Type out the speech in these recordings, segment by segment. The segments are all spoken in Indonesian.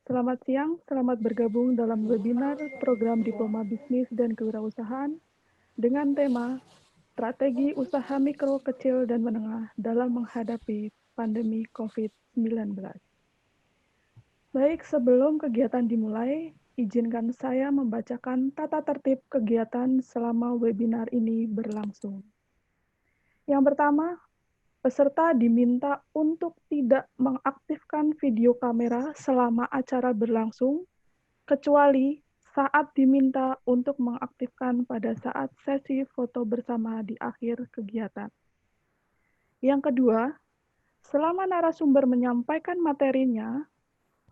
Selamat siang, selamat bergabung dalam webinar program Diploma Bisnis dan Kewirausahaan dengan tema Strategi Usaha Mikro, Kecil, dan Menengah dalam Menghadapi Pandemi COVID-19. Baik, sebelum kegiatan dimulai, izinkan saya membacakan tata tertib kegiatan selama webinar ini berlangsung. Yang pertama, peserta diminta untuk tidak mengaktifkan video kamera selama acara berlangsung, kecuali saat diminta untuk mengaktifkan pada saat sesi foto bersama di akhir kegiatan. Yang kedua, selama narasumber menyampaikan materinya,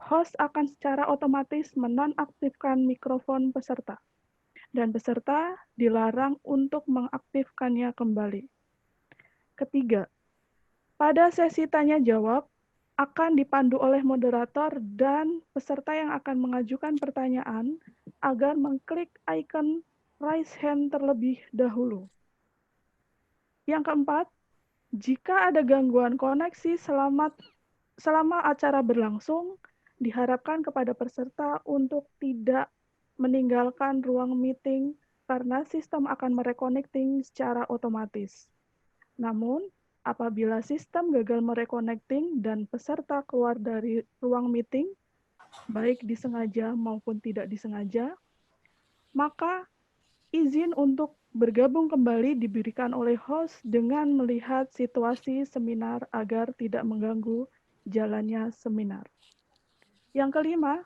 host akan secara otomatis menonaktifkan mikrofon peserta, dan peserta dilarang untuk mengaktifkannya kembali. Ketiga, pada sesi tanya jawab, akan dipandu oleh moderator dan peserta yang akan mengajukan pertanyaan agar mengklik icon raise hand terlebih dahulu. Yang keempat, jika ada gangguan koneksi selama acara berlangsung, diharapkan kepada peserta untuk tidak meninggalkan ruang meeting karena sistem akan mereconnecting secara otomatis. Namun, apabila sistem gagal mereconnecting dan peserta keluar dari ruang meeting, baik disengaja maupun tidak disengaja, maka izin untuk bergabung kembali diberikan oleh host dengan melihat situasi seminar agar tidak mengganggu jalannya seminar. Yang kelima,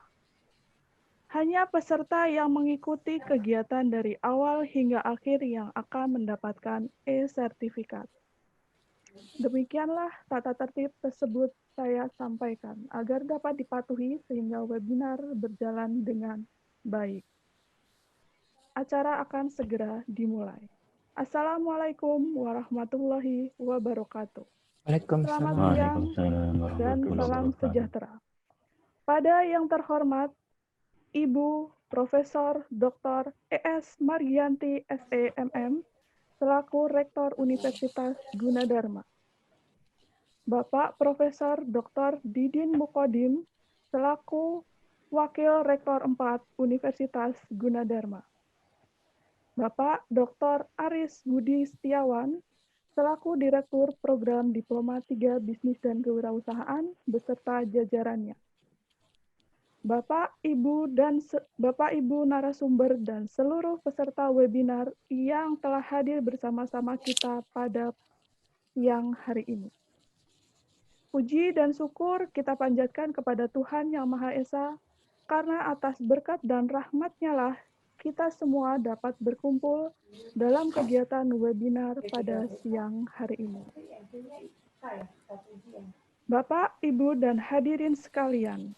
hanya peserta yang mengikuti kegiatan dari awal hingga akhir yang akan mendapatkan e-sertifikat. Demikianlah tata tertib tersebut saya sampaikan agar dapat dipatuhi sehingga webinar berjalan dengan baik. Acara akan segera dimulai. Assalamualaikum warahmatullahi wabarakatuh. Selamat Waalaikumsalam. siang Waalaikumsalam dan warahmatullahi salam wabarakatuh. sejahtera. Pada yang terhormat, Ibu Profesor Dr. E.S. Margianti SEMM, selaku Rektor Universitas Gunadarma. Bapak Profesor Dr. Didin Mukodim, selaku Wakil Rektor 4 Universitas Gunadarma. Bapak Dr. Aris Budi Setiawan, selaku Direktur Program Diploma 3 Bisnis dan Kewirausahaan beserta jajarannya. Bapak, Ibu narasumber dan seluruh peserta webinar yang telah hadir bersama-sama kita pada siang hari ini. Puji dan syukur kita panjatkan kepada Tuhan Yang Maha Esa, karena atas berkat dan rahmat-Nya lah kita semua dapat berkumpul dalam kegiatan webinar pada siang hari ini. Bapak, Ibu, dan hadirin sekalian,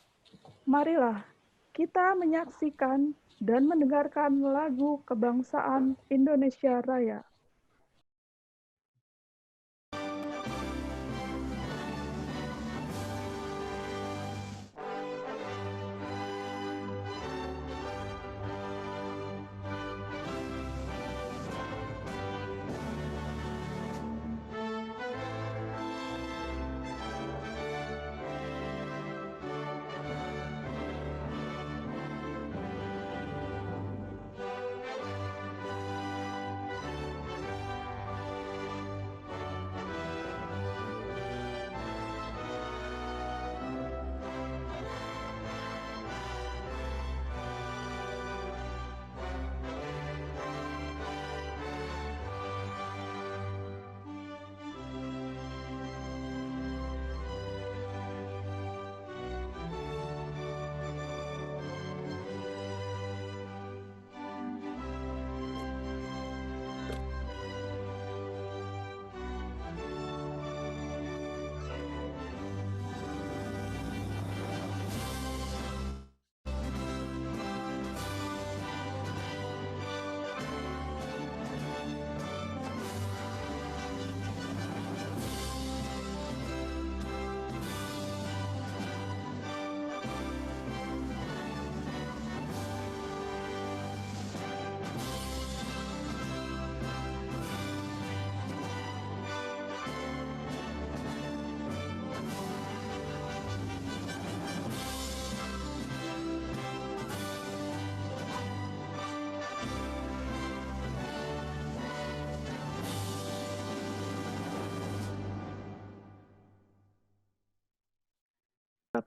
marilah kita menyaksikan dan mendengarkan lagu kebangsaan Indonesia Raya.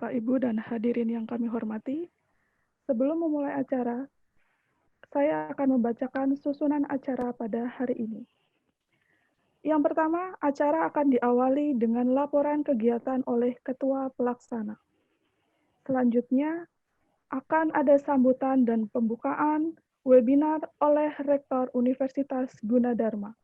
Bapak, Ibu, dan hadirin yang kami hormati, sebelum memulai acara, saya akan membacakan susunan acara pada hari ini. Yang pertama, acara akan diawali dengan laporan kegiatan oleh Ketua Pelaksana. Selanjutnya, akan ada sambutan dan pembukaan webinar oleh Rektor Universitas Gunadarma.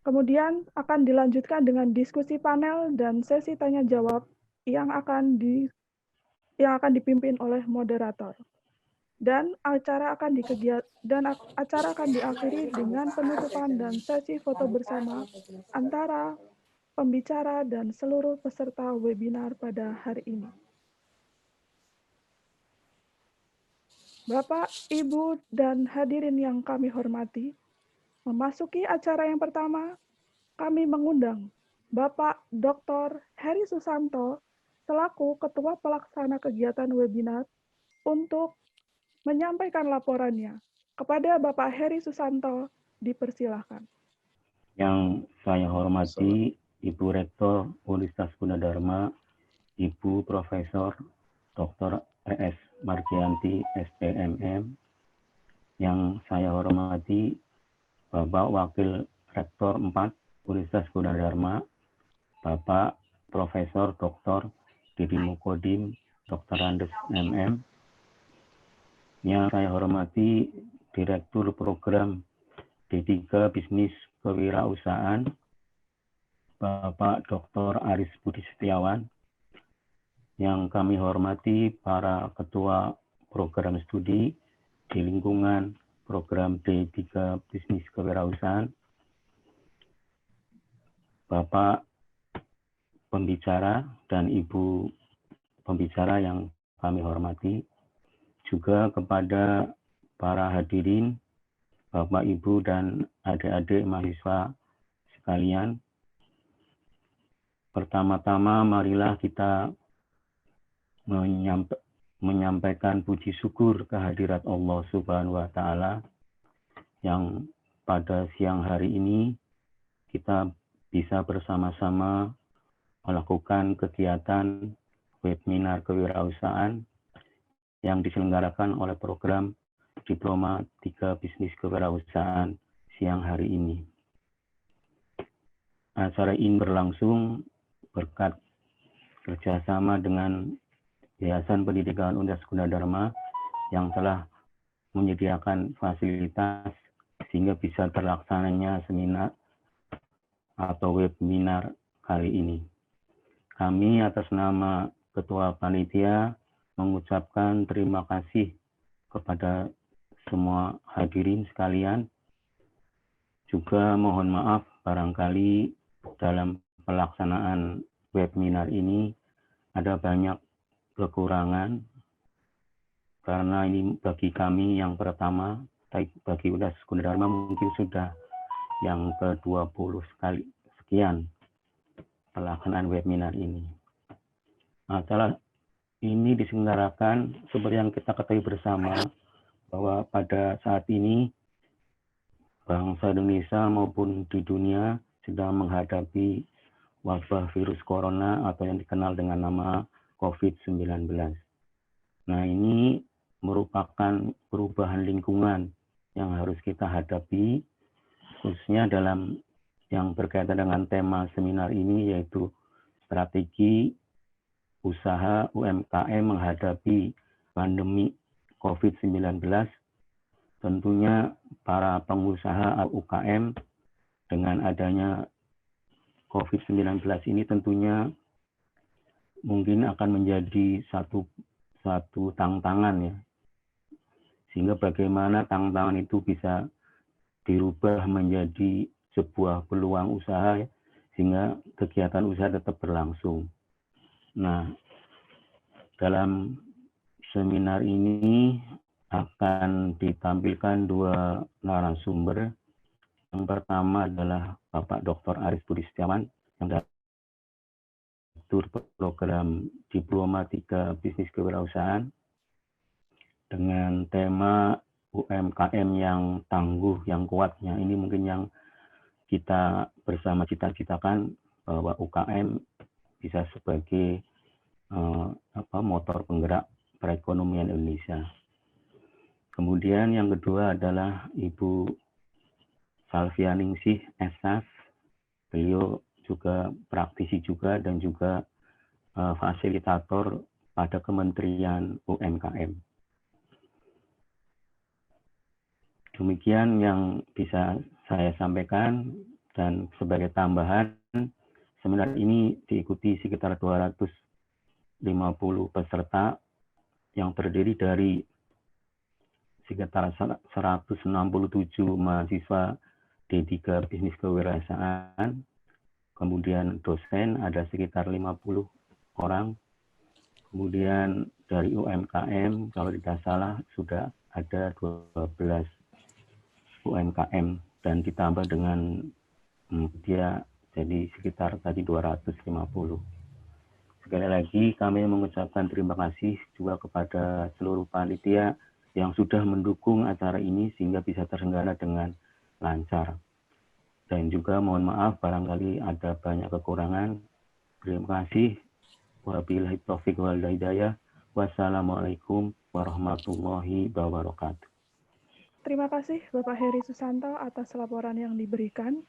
Kemudian akan dilanjutkan dengan diskusi panel dan sesi tanya jawab yang akan dipimpin oleh moderator. Dan acara akan diakhiri dengan penutupan dan sesi foto bersama antara pembicara dan seluruh peserta webinar pada hari ini. Bapak, Ibu, dan hadirin yang kami hormati, memasuki acara yang pertama, kami mengundang Bapak Dr. Heri Susanto selaku Ketua Pelaksana Kegiatan Webinar untuk menyampaikan laporannya. Kepada Bapak Heri Susanto, dipersilahkan. Yang saya hormati Ibu Rektor Universitas Gunadarma, Ibu Profesor Dr. E.S. Margianti, SPMM. Yang saya hormati Bapak Wakil Rektor 4 Universitas Gunadarma, Bapak Profesor Dr. Didi Mukodim, Dr. Andes MM. Yang saya hormati Direktur Program D3 Bisnis Kewirausahaan, Bapak Dr. Aris Budi Setiawan. Yang kami hormati para Ketua Program Studi di lingkungan Program D3 Bisnis Kewirausahaan, Bapak Pembicara dan Ibu Pembicara yang kami hormati, juga kepada para hadirin, Bapak, Ibu, dan adik-adik mahasiswa sekalian. Pertama-tama marilah kita menyampaikan puji syukur kehadirat Allah Subhanahu wa Ta'ala yang pada siang hari ini kita bisa bersama-sama melakukan kegiatan webinar kewirausahaan yang diselenggarakan oleh program Diploma 3 Bisnis Kewirausahaan siang hari ini. Acara ini berlangsung berkat kerjasama dengan Yayasan Pendidikan Universitas Gunadarma yang telah menyediakan fasilitas sehingga bisa terlaksananya seminar atau webinar kali ini. Kami atas nama Ketua Panitia mengucapkan terima kasih kepada semua hadirin sekalian. Juga mohon maaf barangkali dalam pelaksanaan webinar ini ada banyak kekurangan, karena ini bagi kami yang pertama, bagi Universitas Gunadarma mungkin sudah yang ke-20 sekian pelaksanaan webinar ini. Acara ini diselenggarakan seperti yang kita ketahui bersama bahwa pada saat ini bangsa Indonesia maupun di dunia sedang menghadapi wabah virus corona atau yang dikenal dengan nama COVID-19. Nah, ini merupakan perubahan lingkungan yang harus kita hadapi, khususnya dalam yang berkaitan dengan tema seminar ini, yaitu strategi usaha UMKM menghadapi pandemi COVID-19. Tentunya para pengusaha UKM dengan adanya COVID-19 ini tentunya mungkin akan menjadi satu tantangan ya. Sehingga bagaimana tantangan itu bisa dirubah menjadi sebuah peluang usaha ya, sehingga kegiatan usaha tetap berlangsung. Nah, dalam seminar ini akan ditampilkan dua narasumber. Yang pertama adalah Bapak Dr. Aris Budi Setiawan yang Direktur Program Diploma 3 Bisnis Kewirausahaan dengan tema UMKM yang tangguh, yang kuatnya. Ini mungkin yang kita bersama cita-citakan bahwa UKM bisa sebagai motor penggerak perekonomian Indonesia. Kemudian yang kedua adalah Ibu Salvianingsih Esas. Beliau juga praktisi juga dan juga fasilitator pada Kementerian UMKM. Demikian yang bisa saya sampaikan, dan sebagai tambahan, seminar ini diikuti sekitar 250 peserta yang terdiri dari sekitar 167 mahasiswa D3 Bisnis Kewirausahaan, kemudian dosen ada sekitar 50 orang, kemudian dari UMKM kalau tidak salah sudah ada 12 UMKM, dan ditambah dengan dia jadi sekitar tadi 250. Sekali lagi kami mengucapkan terima kasih juga kepada seluruh panitia yang sudah mendukung acara ini sehingga bisa terselenggara dengan lancar. Dan juga mohon maaf barangkali ada banyak kekurangan. Terima kasih. Wabillahi taufiq wal hidayah. Wassalamualaikum warahmatullahi wabarakatuh. Terima kasih Bapak Heri Susanto atas laporan yang diberikan.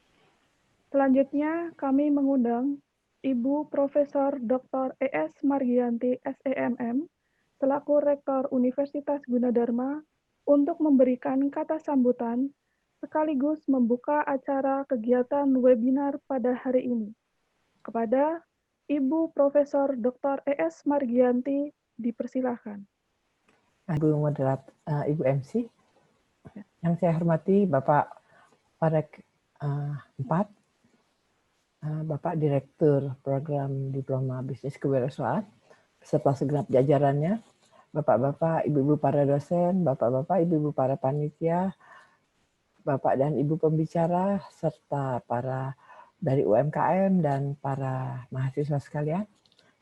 Selanjutnya kami mengundang Ibu Profesor Dr. ES Margianti SEMM selaku Rektor Universitas Gunadarma untuk memberikan kata sambutan sekaligus membuka acara kegiatan webinar pada hari ini. Kepada Ibu Profesor Dr. ES Margianti dipersilakan. Ibu Moderator, Ibu MC, yang saya hormati Bapak Parek 4, Bapak Direktur Program Diploma Bisnis Kewirausahaan, beserta segenap jajarannya, Bapak-bapak, ibu-ibu para dosen, bapak-bapak, ibu-ibu para panitia, Bapak dan Ibu pembicara, serta para dari UMKM dan para mahasiswa sekalian.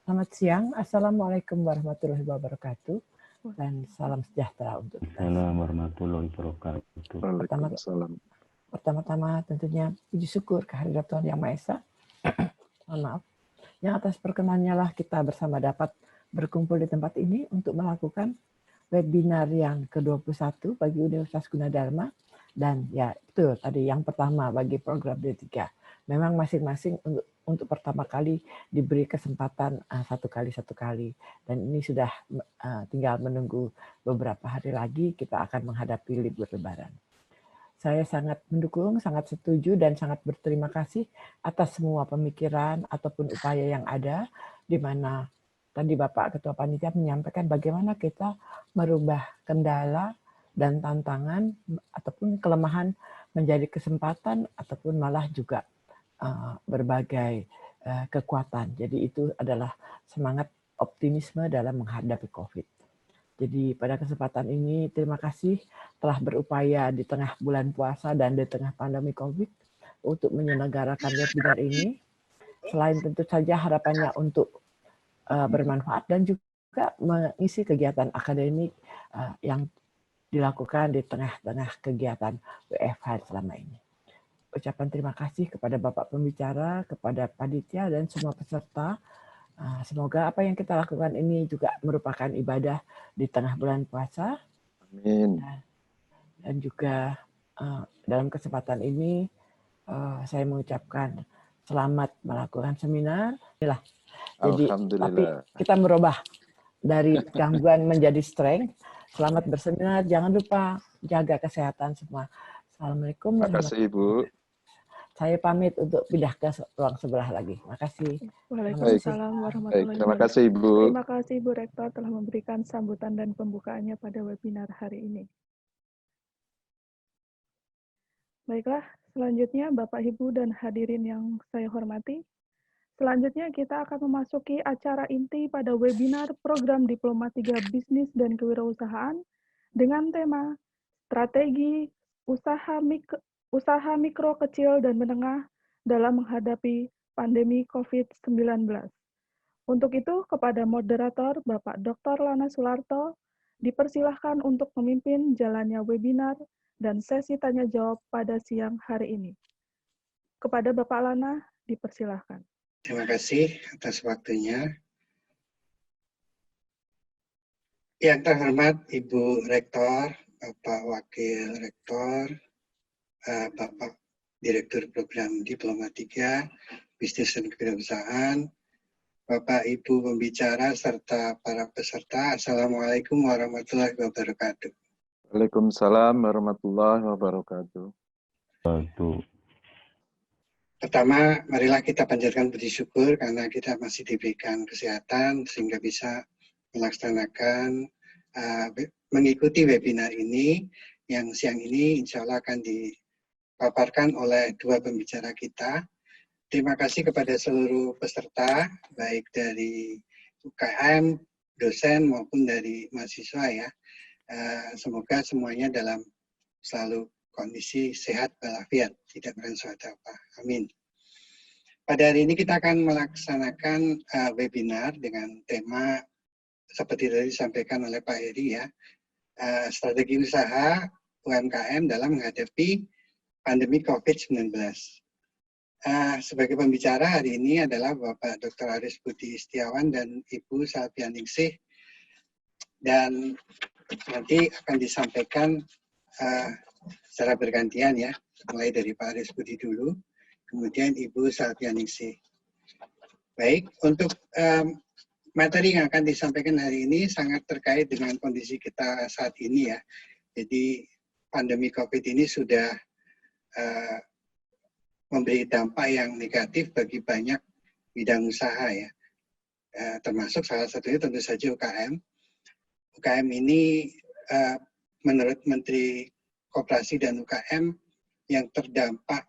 Selamat siang, Assalamualaikum warahmatullahi wabarakatuh, dan salam sejahtera untuk kita. Assalamualaikum warahmatullahi wabarakatuh. Pertama-tama tentunya puji syukur kehadirat Tuhan Yang Maha Esa. Mohon maaf. Yang atas perkenannya lah kita bersama dapat berkumpul di tempat ini untuk melakukan webinar yang ke-21 bagi Universitas Gunadarma. Dan ya itu tadi yang pertama bagi program D3. Memang masing-masing untuk pertama kali diberi kesempatan satu kali. Dan ini sudah tinggal menunggu beberapa hari lagi kita akan menghadapi libur Lebaran. Saya sangat mendukung, sangat setuju, dan sangat berterima kasih atas semua pemikiran ataupun upaya yang ada, di mana tadi Bapak Ketua Panitia menyampaikan bagaimana kita merubah kendala dan tantangan ataupun kelemahan menjadi kesempatan ataupun malah juga berbagai kekuatan. Jadi itu adalah semangat optimisme dalam menghadapi COVID. Jadi pada kesempatan ini terima kasih telah berupaya di tengah bulan puasa dan di tengah pandemi COVID untuk menyelenggarakan webinar ini. Selain tentu saja harapannya untuk bermanfaat dan juga mengisi kegiatan akademik yang dilakukan di tengah-tengah kegiatan WFH selama ini. Ucapan terima kasih kepada Bapak Pembicara, kepada panitia dan semua peserta. Semoga apa yang kita lakukan ini juga merupakan ibadah di tengah bulan puasa. Amin. Dan juga dalam kesempatan ini saya mengucapkan selamat melakukan seminar. Inilah. Jadi, tapi kita merubah dari gangguan menjadi strength. Selamat berseminar. Jangan lupa jaga kesehatan semua. Assalamualaikum warahmatullahi wabarakatuh. Ibu. Saya pamit untuk pindah ke ruang sebelah lagi. Terima kasih. Waalaikumsalam warahmatullahi wabarakatuh. Terima kasih Ibu. Terima kasih Ibu Rektor telah memberikan sambutan dan pembukaannya pada webinar hari ini. Baiklah, selanjutnya Bapak, Ibu, dan hadirin yang saya hormati. Selanjutnya kita akan memasuki acara inti pada webinar Program Diploma 3 Bisnis dan Kewirausahaan dengan tema Strategi Usaha Mikro Kecil dan Menengah dalam menghadapi pandemi COVID-19. Untuk itu, kepada moderator Bapak Dr. Lana Sularto, dipersilahkan untuk memimpin jalannya webinar dan sesi tanya-jawab pada siang hari ini. Kepada Bapak Lana, dipersilahkan. Terima kasih atas waktunya. Yang terhormat Ibu Rektor, Bapak Wakil Rektor, Bapak Direktur Program Diplomatika, Bisnis dan Kewirausahaan, Bapak Ibu pembicara, serta para peserta, Assalamualaikum warahmatullahi wabarakatuh. Waalaikumsalam warahmatullahi wabarakatuh. Pertama, marilah kita panjatkan puji syukur karena kita masih diberikan kesehatan sehingga bisa melaksanakan mengikuti webinar ini yang siang ini insya Allah akan dipaparkan oleh dua pembicara kita. Terima kasih kepada seluruh peserta, baik dari UKM, dosen maupun dari mahasiswa ya. Semoga semuanya dalam selalu kondisi sehat walafiat, tidak bersuatu apa. Amin. Pada hari ini kita akan melaksanakan webinar dengan tema seperti tadi disampaikan oleh Pak Heri ya, strategi usaha UMKM dalam menghadapi pandemi COVID-19. Sebagai pembicara hari ini adalah Bapak Dr. Aris Budi Setiawan dan Ibu Salpianingsih, dan nanti akan disampaikan secara bergantian ya, mulai dari Pak Aris Budi dulu, kemudian Ibu Salpianingsih. Baik, untuk materi yang akan disampaikan hari ini sangat terkait dengan kondisi kita saat ini ya. Jadi pandemi COVID ini sudah memberi dampak yang negatif bagi banyak bidang usaha ya, termasuk salah satunya tentu saja UKM. UKM ini menurut Menteri Koperasi dan UKM yang terdampak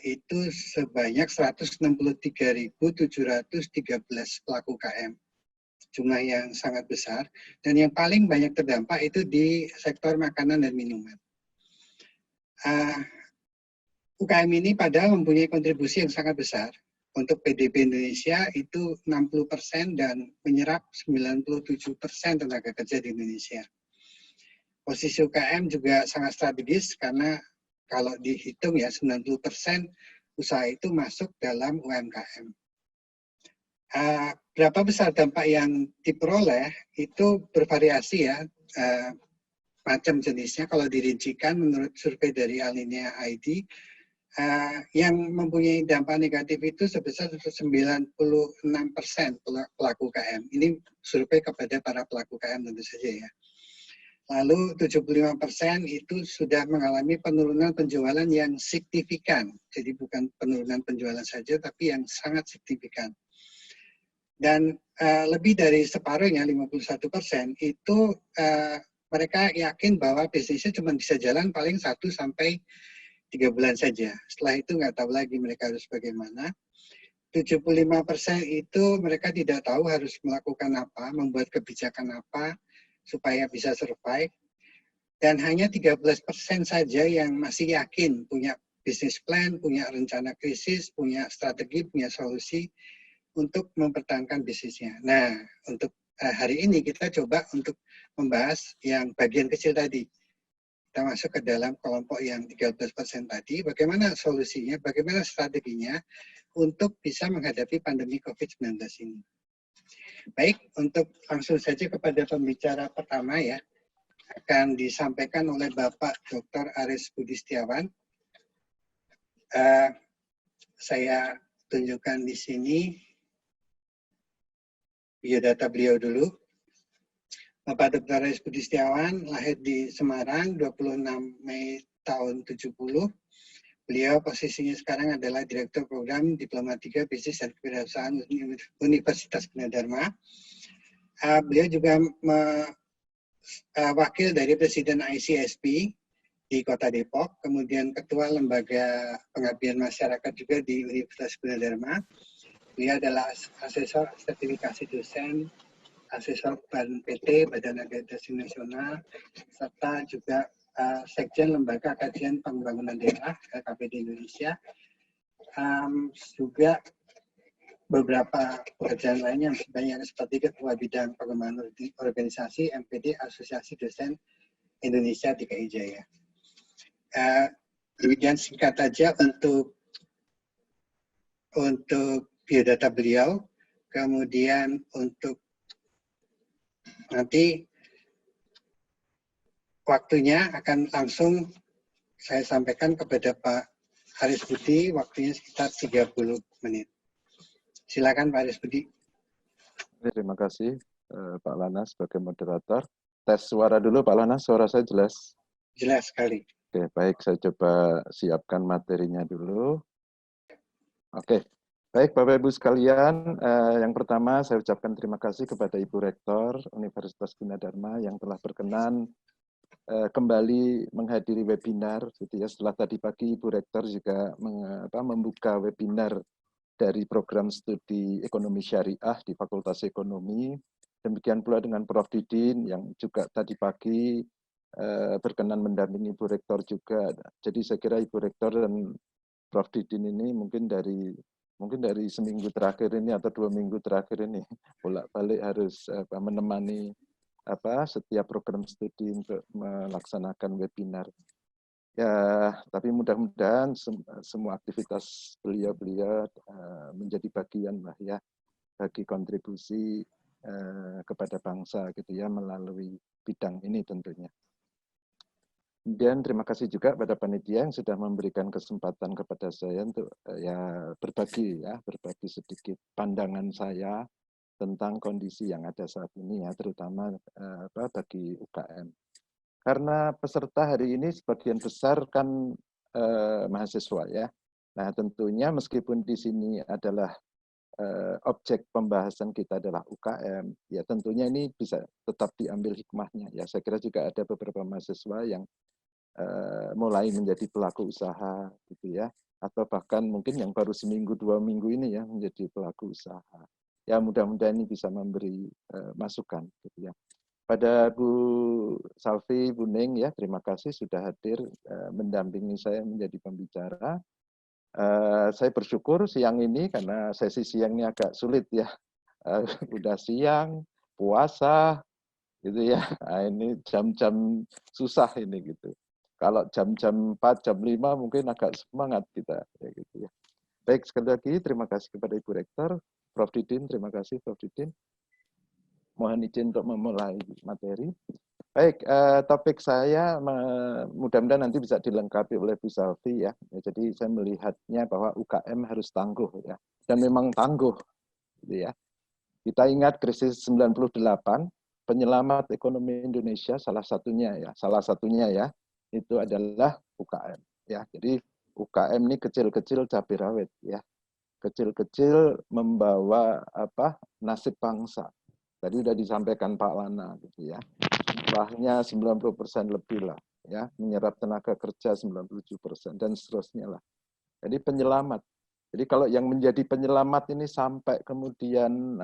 itu sebanyak 163.713 pelaku UKM. Jumlah yang sangat besar, dan yang paling banyak terdampak itu di sektor makanan dan minuman. UKM ini padahal mempunyai kontribusi yang sangat besar. Untuk PDB Indonesia itu 60% dan menyerap 97% tenaga kerja di Indonesia. Posisi UKM juga sangat strategis karena kalau dihitung ya 90% usaha itu masuk dalam UMKM. Berapa besar dampak yang diperoleh itu bervariasi ya, macam jenisnya. Kalau dirincikan menurut survei dari Alinea ID, yang mempunyai dampak negatif itu sebesar 96% pelaku UKM. Ini survei kepada para pelaku UKM tentu saja ya. Lalu 75% itu sudah mengalami penurunan penjualan yang signifikan. Jadi bukan penurunan penjualan saja, tapi yang sangat signifikan. Dan lebih dari separuhnya, 51%, itu mereka yakin bahwa bisnisnya cuma bisa jalan paling 1 sampai 3 bulan saja. Setelah itu nggak tahu lagi mereka harus bagaimana. 75% itu mereka tidak tahu harus melakukan apa, membuat kebijakan apa supaya bisa survive. Dan hanya 13% saja yang masih yakin punya bisnis plan, punya rencana krisis, punya strategi, punya solusi untuk mempertahankan bisnisnya. Nah, untuk hari ini kita coba untuk membahas yang bagian kecil tadi. Kita masuk ke dalam kelompok yang 13% tadi, bagaimana solusinya, bagaimana strateginya untuk bisa menghadapi pandemi COVID-19 ini. Baik, untuk langsung saja kepada pembicara pertama ya, akan disampaikan oleh Bapak Dr. Aris Budi Setiawan. Saya tunjukkan di sini biodata beliau dulu. Bapak Dr. Aris Budi Setiawan lahir di Semarang 26 Mei tahun 70. Beliau posisinya sekarang adalah Direktur Program Diplomatika Bisnis dan Kewirausahaan Universitas Gunadarma. Beliau juga wakil dari Presiden ICSP di Kota Depok, kemudian Ketua Lembaga Pengabdian Masyarakat juga di Universitas Gunadarma. Beliau adalah asesor sertifikasi dosen, asesor BAN-PT, Badan Akreditasi Nasional, serta juga Sekjen Lembaga Kajian Pembangunan Daerah, LKPD Indonesia. Juga beberapa pekerjaan lainnya banyak seperti Ketua Bidang Pengembangan Organisasi MPD Asosiasi Dosen Indonesia DKI Jaya. Demikian singkat saja untuk biodata beliau. Kemudian untuk nanti waktunya akan langsung saya sampaikan kepada Pak Aris Budi, waktunya sekitar 30 menit. Silakan Pak Aris Budi. Terima kasih Pak Lana sebagai moderator. Tes suara dulu Pak Lana, suara saya jelas? Jelas sekali. Oke, baik, saya coba siapkan materinya dulu. Oke, baik Bapak Ibu sekalian, yang pertama saya ucapkan terima kasih kepada Ibu Rektor Universitas Gunadarma yang telah berkenan kembali menghadiri webinar. Gitu ya. Setelah tadi pagi Ibu Rektor juga membuka webinar dari program studi ekonomi syariah di Fakultas Ekonomi. Demikian pula dengan Prof. Didin yang juga tadi pagi berkenan mendampingi Ibu Rektor juga. Jadi saya kira Ibu Rektor dan Prof. Didin ini mungkin dari seminggu terakhir ini atau 2 minggu terakhir ini bolak-balik harus menemani setiap program studi untuk melaksanakan webinar. Ya, tapi mudah-mudahan semua aktivitas beliau menjadi bagian lah ya bagi kontribusi kepada bangsa gitu ya melalui bidang ini tentunya. Kemudian terima kasih juga pada panitia yang sudah memberikan kesempatan kepada saya untuk berbagi sedikit pandangan saya tentang kondisi yang ada saat ini ya, terutama bagi UKM. Karena peserta hari ini sebagian besar kan mahasiswa ya. Nah tentunya meskipun di sini adalah objek pembahasan kita adalah UKM, ya tentunya ini bisa tetap diambil hikmahnya. Ya saya kira juga ada beberapa mahasiswa yang mulai menjadi pelaku usaha gitu ya, atau bahkan mungkin yang baru seminggu 2 minggu ini ya menjadi pelaku usaha. Ya mudah-mudahan ini bisa memberi masukan gitu ya. Pada Bu Salvi, Bu Ning ya terima kasih sudah hadir mendampingi saya menjadi pembicara. Saya bersyukur siang ini karena sesi siang ini agak sulit ya. Udah siang, puasa gitu ya. Nah, ini jam-jam susah ini gitu. Kalau jam-jam 4, jam 5 mungkin agak semangat kita ya gitu ya. Baik, sekali lagi terima kasih kepada Ibu Rektor, Prof. Didin, terima kasih Prof. Didin. Mohon izin untuk memulai materi. Baik, topik saya mudah-mudahan nanti bisa dilengkapi oleh Bu Salvi ya. Jadi saya melihatnya bahwa UKM harus tangguh ya. Dan memang tangguh gitu ya. Kita ingat krisis 98, penyelamat ekonomi Indonesia salah satunya ya itu adalah UKM ya. Jadi UKM ini kecil-kecil cabai rawit ya. Kecil-kecil membawa nasib bangsa. Tadi sudah disampaikan Pak Lana gitu ya. Jumlahnya 90% lebih lah ya, menyerap tenaga kerja 97% dan seterusnya lah. Jadi penyelamat. Jadi kalau yang menjadi penyelamat ini sampai kemudian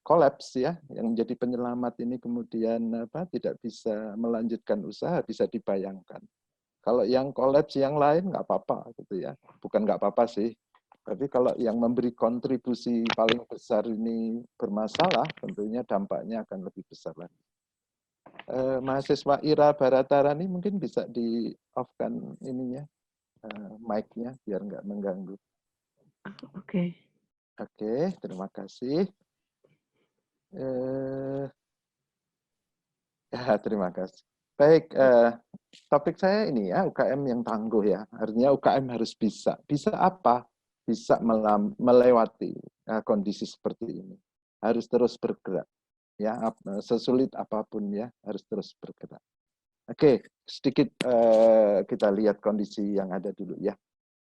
kolaps ya, yang menjadi penyelamat ini kemudian tidak bisa melanjutkan usaha, bisa dibayangkan. Kalau yang kolaps yang lain nggak apa-apa gitu ya, bukan nggak apa-apa sih, tapi kalau yang memberi kontribusi paling besar ini bermasalah, tentunya dampaknya akan lebih besar lagi. Mahasiswa Ira Baratarani mungkin bisa di off-kan ininya, mic-nya biar nggak mengganggu. Oke. Oke, terima kasih. Ya, terima kasih. Baik, topik saya ini ya, UKM yang tangguh ya. Artinya UKM harus bisa. Bisa apa? Bisa melewati kondisi seperti ini. Harus terus bergerak. Ya, sesulit apapun ya, harus terus bergerak. Oke, sedikit kita lihat kondisi yang ada dulu ya.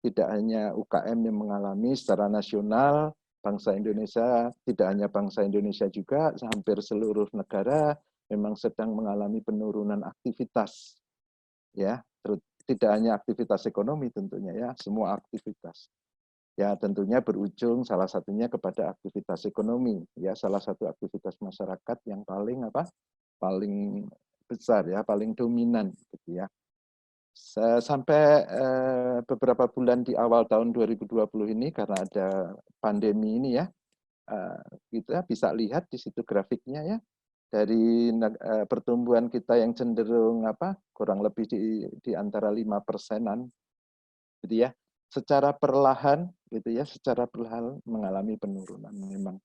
Tidak hanya UKM yang mengalami secara nasional, bangsa Indonesia, tidak hanya bangsa Indonesia juga, hampir seluruh negara memang sedang mengalami penurunan aktivitas. Ya, tidak hanya aktivitas ekonomi tentunya ya, semua aktivitas. Ya, tentunya berujung salah satunya kepada aktivitas ekonomi. Ya, salah satu aktivitas masyarakat yang paling paling besar ya, paling dominan gitu ya. Sampai beberapa bulan di awal tahun 2020 ini karena ada pandemi ini ya, kita bisa lihat di situ grafiknya ya, dari pertumbuhan kita yang cenderung kurang lebih di antara 5%-an, gitu ya, secara perlahan gitu ya, secara perlahan mengalami penurunan memang.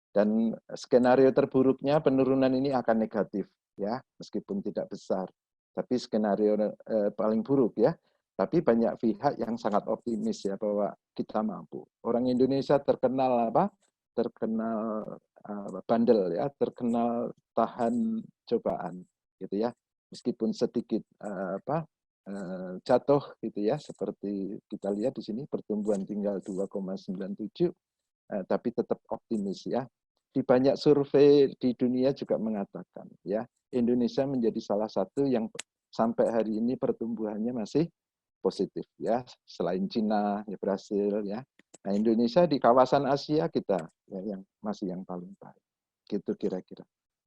Dan skenario terburuknya penurunan ini akan negatif, ya, meskipun tidak besar. Tapi skenario paling buruk, ya. Tapi banyak pihak yang sangat optimis, ya, bahwa kita mampu. Orang Indonesia terkenal apa? Terkenal bandel, ya, terkenal tahan cobaan, gitu ya. Meskipun sedikit jatuh, gitu ya. Seperti kita lihat di sini pertumbuhan tinggal 2,97, tapi tetap optimis, ya. Di banyak survei di dunia juga mengatakan, ya, Indonesia menjadi salah satu yang sampai hari ini pertumbuhannya masih positif, ya, selain Cina, ya, Brasil, ya. Nah, Indonesia di kawasan Asia kita, ya, yang masih yang paling baik, gitu kira-kira.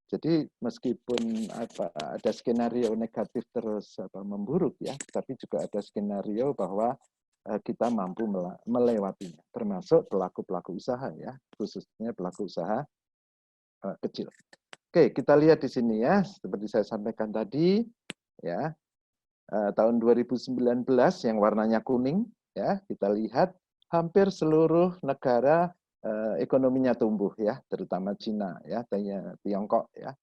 Jadi meskipun ada skenario negatif terus memburuk, ya, tapi juga ada skenario bahwa kita mampu melewatinya, termasuk pelaku-pelaku usaha, ya, khususnya pelaku usaha kecil. Oke, kita lihat di sini, ya, seperti saya sampaikan tadi, ya, tahun 2019 yang warnanya kuning, ya, kita lihat hampir seluruh negara ekonominya tumbuh, ya, terutama Cina, ya, Tiongkok, ya,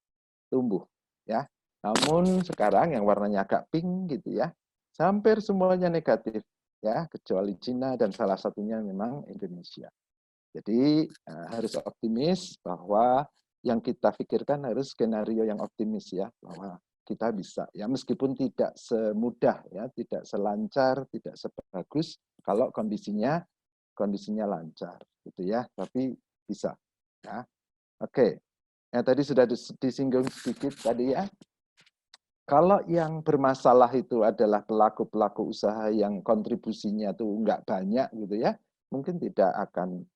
tumbuh, ya. Namun sekarang yang warnanya agak pink, gitu ya, hampir semuanya negatif, ya, kecuali Cina dan salah satunya memang Indonesia. Jadi harus optimis bahwa yang kita pikirkan harus skenario yang optimis, ya, bahwa kita bisa, ya, meskipun tidak semudah, ya, tidak selancar, tidak sebagus kalau kondisinya lancar, gitu ya, tapi bisa, ya. Oke, ya, tadi sudah disinggung sedikit tadi, ya. Kalau yang bermasalah itu adalah pelaku-pelaku usaha yang kontribusinya tuh nggak banyak, gitu ya, mungkin tidak akan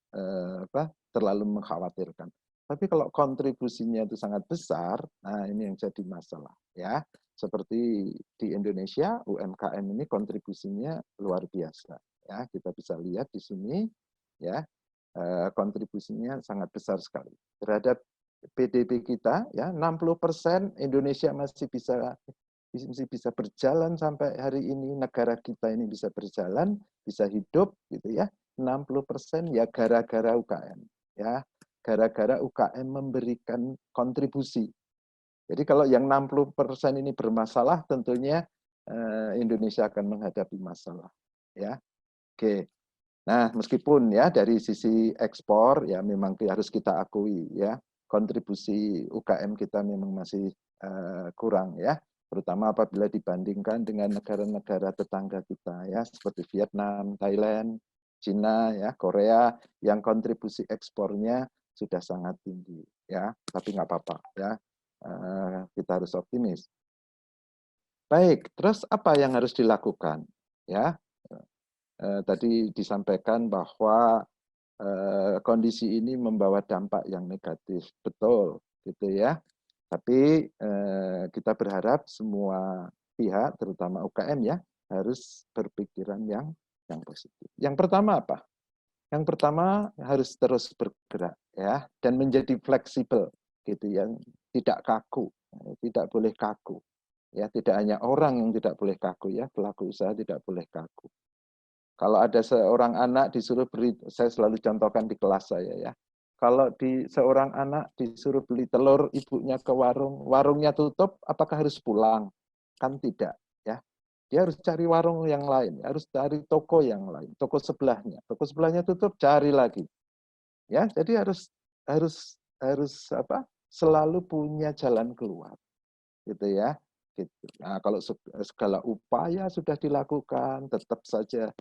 terlalu mengkhawatirkan. Tapi kalau kontribusinya itu sangat besar, nah ini yang jadi masalah, ya. Seperti di Indonesia, UMKM ini kontribusinya luar biasa, ya. Kita bisa lihat di sini, ya, kontribusinya sangat besar sekali terhadap PDB kita, ya, 60% Indonesia masih bisa berjalan sampai hari ini, negara kita ini bisa berjalan, bisa hidup, gitu ya. 60% ya gara-gara UKM, ya, gara-gara UKM memberikan kontribusi. Jadi kalau yang 60% ini bermasalah, tentunya Indonesia akan menghadapi masalah, ya. Oke. Nah, meskipun, ya, dari sisi ekspor, ya, memang harus kita akui, ya, kontribusi UKM kita memang masih kurang, ya, terutama apabila dibandingkan dengan negara-negara tetangga kita, ya, seperti Vietnam, Thailand, Cina, ya, Korea, yang kontribusi ekspornya sudah sangat tinggi, ya, tapi nggak apa-apa, ya, kita harus optimis. Baik, terus apa yang harus dilakukan, ya? Tadi disampaikan bahwa kondisi ini membawa dampak yang negatif, betul, gitu ya. Tapi kita berharap semua pihak, terutama UKM, ya, harus berpikiran yang positif. Yang pertama apa? Yang pertama harus terus bergerak, ya, dan menjadi fleksibel, gitu ya, tidak kaku, tidak boleh kaku, ya. Tidak hanya orang yang tidak boleh kaku, ya, pelaku usaha tidak boleh kaku. Kalau ada seorang anak disuruh beli, saya selalu contohkan di kelas saya, ya. Kalau seorang anak disuruh beli telur, ibunya ke warung, warungnya tutup, apakah harus pulang? Kan tidak, ya. Dia harus cari warung yang lain, harus cari toko yang lain, toko sebelahnya tutup, cari lagi, ya. Jadi harus selalu punya jalan keluar, gitu ya. Gitu. Nah, kalau segala upaya sudah dilakukan, tetap saja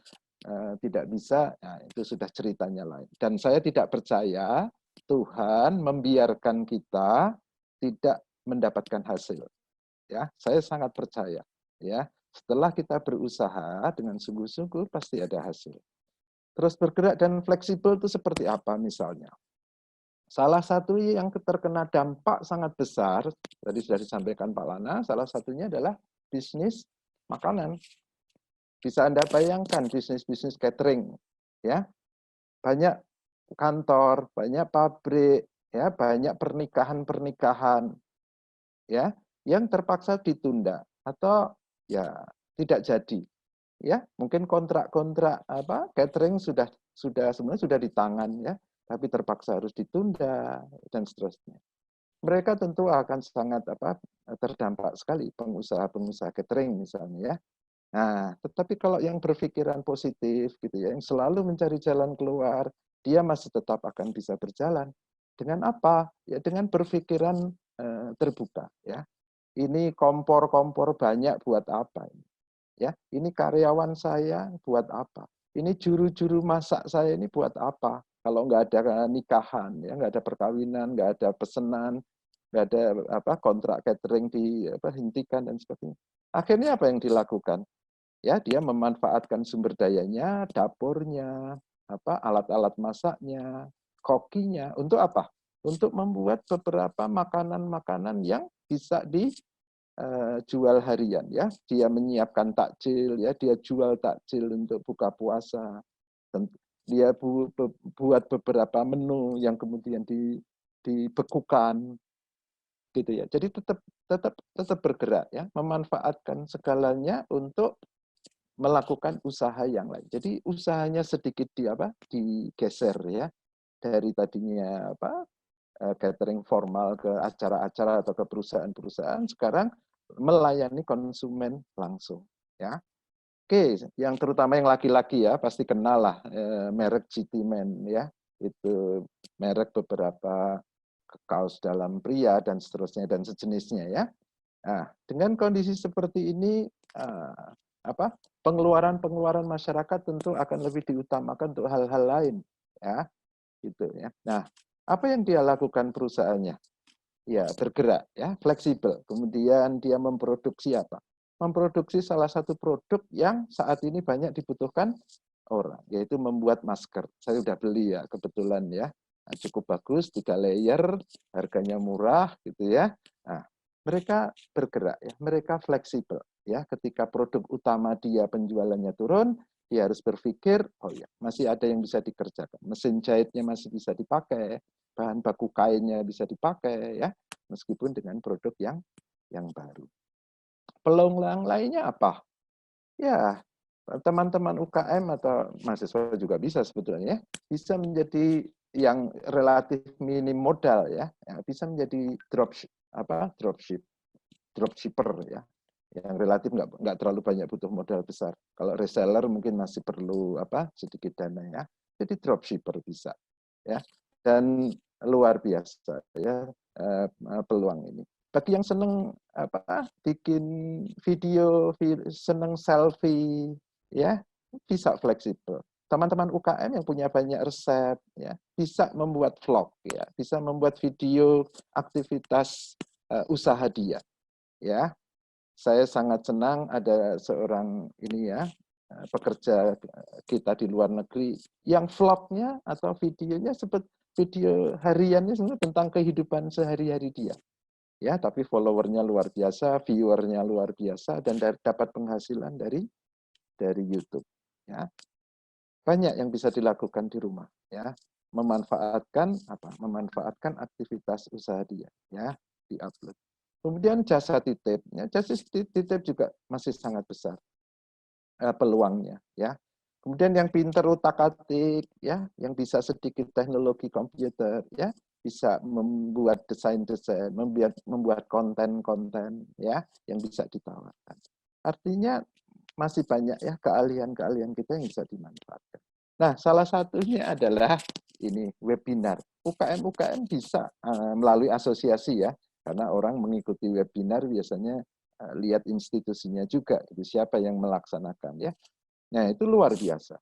tidak bisa, nah, itu sudah ceritanya lain. Dan saya tidak percaya Tuhan membiarkan kita tidak mendapatkan hasil. Ya, saya sangat percaya. Ya, setelah kita berusaha dengan sungguh-sungguh pasti ada hasil. Terus bergerak dan fleksibel itu seperti apa misalnya? Salah satu yang terkena dampak sangat besar, tadi sudah disampaikan Pak Lana, salah satunya adalah bisnis makanan. Bisa Anda bayangkan bisnis-bisnis catering, ya, banyak kantor, banyak pabrik, ya, banyak pernikahan-pernikahan, ya, yang terpaksa ditunda atau ya tidak jadi, ya, mungkin kontrak-kontrak catering sudah sebenarnya sudah di tangan, ya, tapi terpaksa harus ditunda dan seterusnya. Mereka tentu akan sangat terdampak sekali, pengusaha-pengusaha catering misalnya ya. Nah, tetapi kalau yang berpikiran positif gitu ya, yang selalu mencari jalan keluar, dia masih tetap akan bisa berjalan. Dengan apa? Ya dengan berpikiran terbuka ya. Ini kompor-kompor banyak buat apa ini? Ya, ini karyawan saya buat apa? Ini juru-juru masak saya ini buat apa? Kalau nggak ada nikahan, ya nggak ada perkawinan, nggak ada pesanan, nggak ada kontrak catering dihentikan dan sebagainya. Akhirnya apa yang dilakukan? Ya, dia memanfaatkan sumber dayanya, dapurnya, alat-alat masaknya, kokinya untuk apa? Untuk membuat beberapa makanan-makanan yang bisa dijual harian ya. Dia menyiapkan takjil ya, dia jual takjil untuk buka puasa. Dia buat beberapa menu yang kemudian dibekukan gitu ya. Jadi tetap bergerak ya, memanfaatkan segalanya untuk melakukan usaha yang lain. Jadi usahanya sedikit digeser ya, dari tadinya catering formal ke acara-acara atau ke perusahaan-perusahaan, sekarang melayani konsumen langsung ya. Oke, yang terutama yang laki-laki ya pasti kenal lah merek GT Man ya, itu merek beberapa kaos dalam pria dan seterusnya dan sejenisnya ya. Nah, dengan kondisi seperti ini pengeluaran masyarakat tentu akan lebih diutamakan untuk hal-hal lain ya, gitu ya. Nah, apa yang dia lakukan perusahaannya? Ya, bergerak ya, fleksibel. Kemudian dia memproduksi apa? Memproduksi salah satu produk yang saat ini banyak dibutuhkan orang, yaitu membuat masker. Saya sudah beli ya, kebetulan ya. Nah, cukup bagus, 3 layer, harganya murah gitu ya. Nah, mereka bergerak ya, mereka fleksibel ya. Ketika produk utama dia penjualannya turun, dia harus berpikir, oh ya, masih ada yang bisa dikerjakan. Mesin jahitnya masih bisa dipakai, bahan baku kainnya bisa dipakai ya, meskipun dengan produk yang baru. Peluang lainnya apa? Ya, teman-teman UKM atau mahasiswa juga bisa sebetulnya ya, bisa menjadi yang relatif minim modal ya, bisa menjadi dropshipper ya, yang relatif nggak terlalu banyak butuh modal besar. Kalau reseller mungkin masih perlu sedikit dana ya. Jadi dropshipper bisa ya, dan luar biasa ya peluang ini. Bagi yang seneng bikin video, seneng selfie ya, bisa fleksibel. Teman-teman UKM yang punya banyak resep ya, bisa membuat vlog ya, bisa membuat video aktivitas usaha dia ya. Saya sangat senang ada seorang ini ya, pekerja kita di luar negeri yang vlognya atau videonya seperti video hariannya sebenarnya tentang kehidupan sehari-hari dia. Ya, tapi followernya luar biasa, viewernya luar biasa, dan dapat penghasilan dari YouTube. Ya, banyak yang bisa dilakukan di rumah. Ya, memanfaatkan aktivitas usaha dia. Ya, diupload. Kemudian jasa titip, ya, jasa titip juga masih sangat besar peluangnya, ya. Kemudian yang pintar utak-atik, ya, yang bisa sedikit teknologi komputer, ya, bisa membuat desain-desain, membuat konten-konten, ya, yang bisa ditawarkan. Artinya masih banyak ya keahlian-keahlian kita yang bisa dimanfaatkan. Nah, salah satunya adalah ini webinar. UKM bisa melalui asosiasi ya. Karena orang mengikuti webinar biasanya lihat institusinya juga, gitu, siapa yang melaksanakan ya. Nah, itu luar biasa.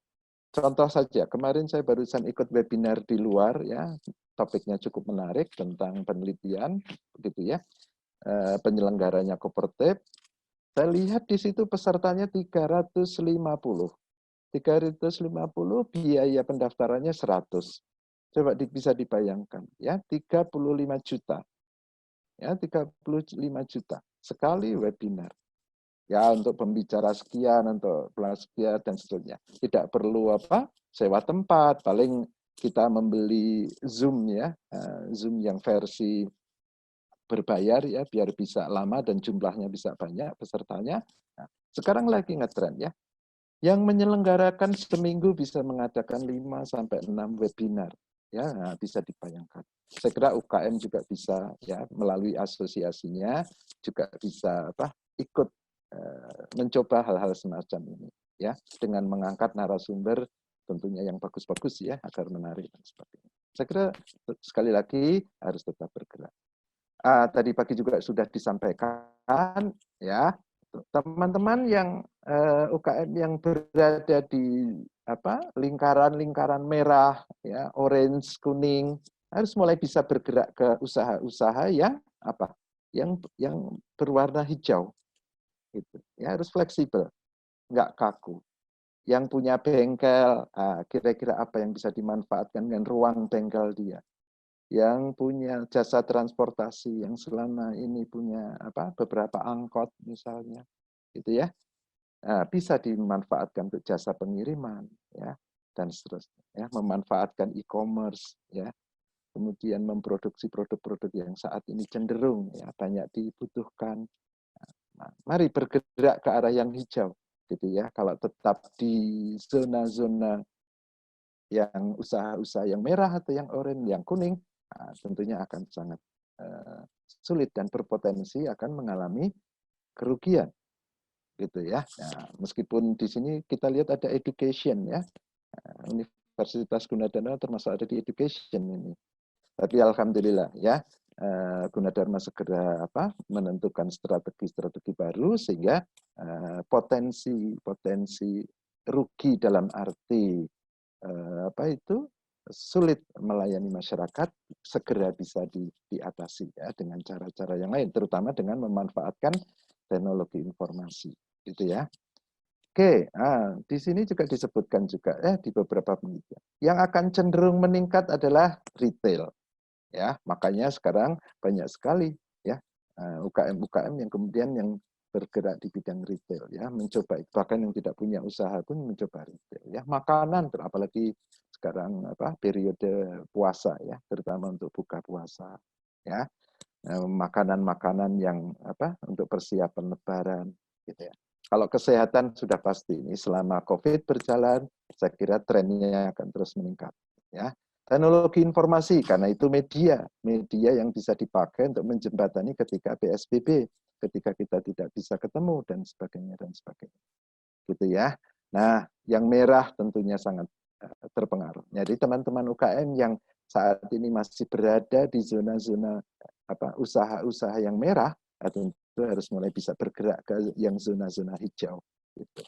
Contoh saja, kemarin saya barusan ikut webinar di luar ya, topiknya cukup menarik tentang penelitian, begitu ya. Penyelenggaranya Kopertip. Saya lihat di situ pesertanya 350. 350, biaya pendaftarannya 100. Coba bisa dibayangkan ya, 35 juta. Ya, 35 juta sekali webinar. Ya, untuk pembicara sekian, untuk pelatih sekian dan seterusnya. Tidak perlu sewa tempat, paling kita membeli Zoom ya, Zoom yang versi berbayar ya, biar bisa lama dan jumlahnya bisa banyak pesertanya. Nah, sekarang lagi ngetren ya. Yang menyelenggarakan seminggu bisa mengadakan 5 sampai 6 webinar. ya bisa dibayangkan. Saya kira UKM juga bisa ya melalui asosiasinya juga bisa ikut mencoba hal-hal semacam ini ya dengan mengangkat narasumber tentunya yang bagus-bagus ya agar menarik dan sebagainya. Saya kira sekali lagi harus tetap bergerak. Tadi pagi juga sudah disampaikan ya teman-teman yang UKM yang berada di lingkaran merah ya orange kuning harus mulai bisa bergerak ke usaha-usaha yang yang berwarna hijau gitu ya harus fleksibel nggak kaku yang punya bengkel kira-kira apa yang bisa dimanfaatkan dengan ruang bengkel dia yang punya jasa transportasi yang selama ini punya beberapa angkot misalnya gitu ya bisa dimanfaatkan untuk jasa pengiriman ya dan seterusnya ya memanfaatkan e-commerce ya kemudian memproduksi produk-produk yang saat ini cenderung ya banyak dibutuhkan. Mari bergerak ke arah yang hijau gitu ya kalau tetap di zona-zona yang usaha-usaha yang merah atau yang oranye yang kuning tentunya akan sangat sulit dan berpotensi akan mengalami kerugian gitu ya. Nah, meskipun di sini kita lihat ada education ya. Universitas Gunadarma termasuk ada di education ini. Tapi alhamdulillah ya Gunadarma segera menentukan strategi-strategi baru sehingga potensi rugi dalam arti sulit melayani masyarakat segera bisa diatasi ya dengan cara-cara yang lain terutama dengan memanfaatkan teknologi informasi gitu ya. Oke, di sini juga disebutkan juga di beberapa penelitian yang akan cenderung meningkat adalah retail ya. Makanya sekarang banyak sekali ya UKM-UKM yang kemudian yang bergerak di bidang retail ya, mencoba bahkan yang tidak punya usaha pun mencoba retail ya. Makanan apalagi sekarang periode puasa ya, terutama untuk buka puasa ya. Makanan-makanan yang untuk persiapan lebaran gitu ya. Kalau kesehatan sudah pasti ini selama Covid berjalan, saya kira trennya akan terus meningkat ya. Teknologi informasi karena itu media yang bisa dipakai untuk menjembatani ketika PSBB, ketika kita tidak bisa ketemu dan sebagainya gitu ya. Nah, yang merah tentunya sangat terpengaruh. Jadi teman-teman UKM yang saat ini masih berada di zona-zona usaha-usaha yang merah, tentu harus mulai bisa bergerak ke yang zona-zona hijau. Gitu.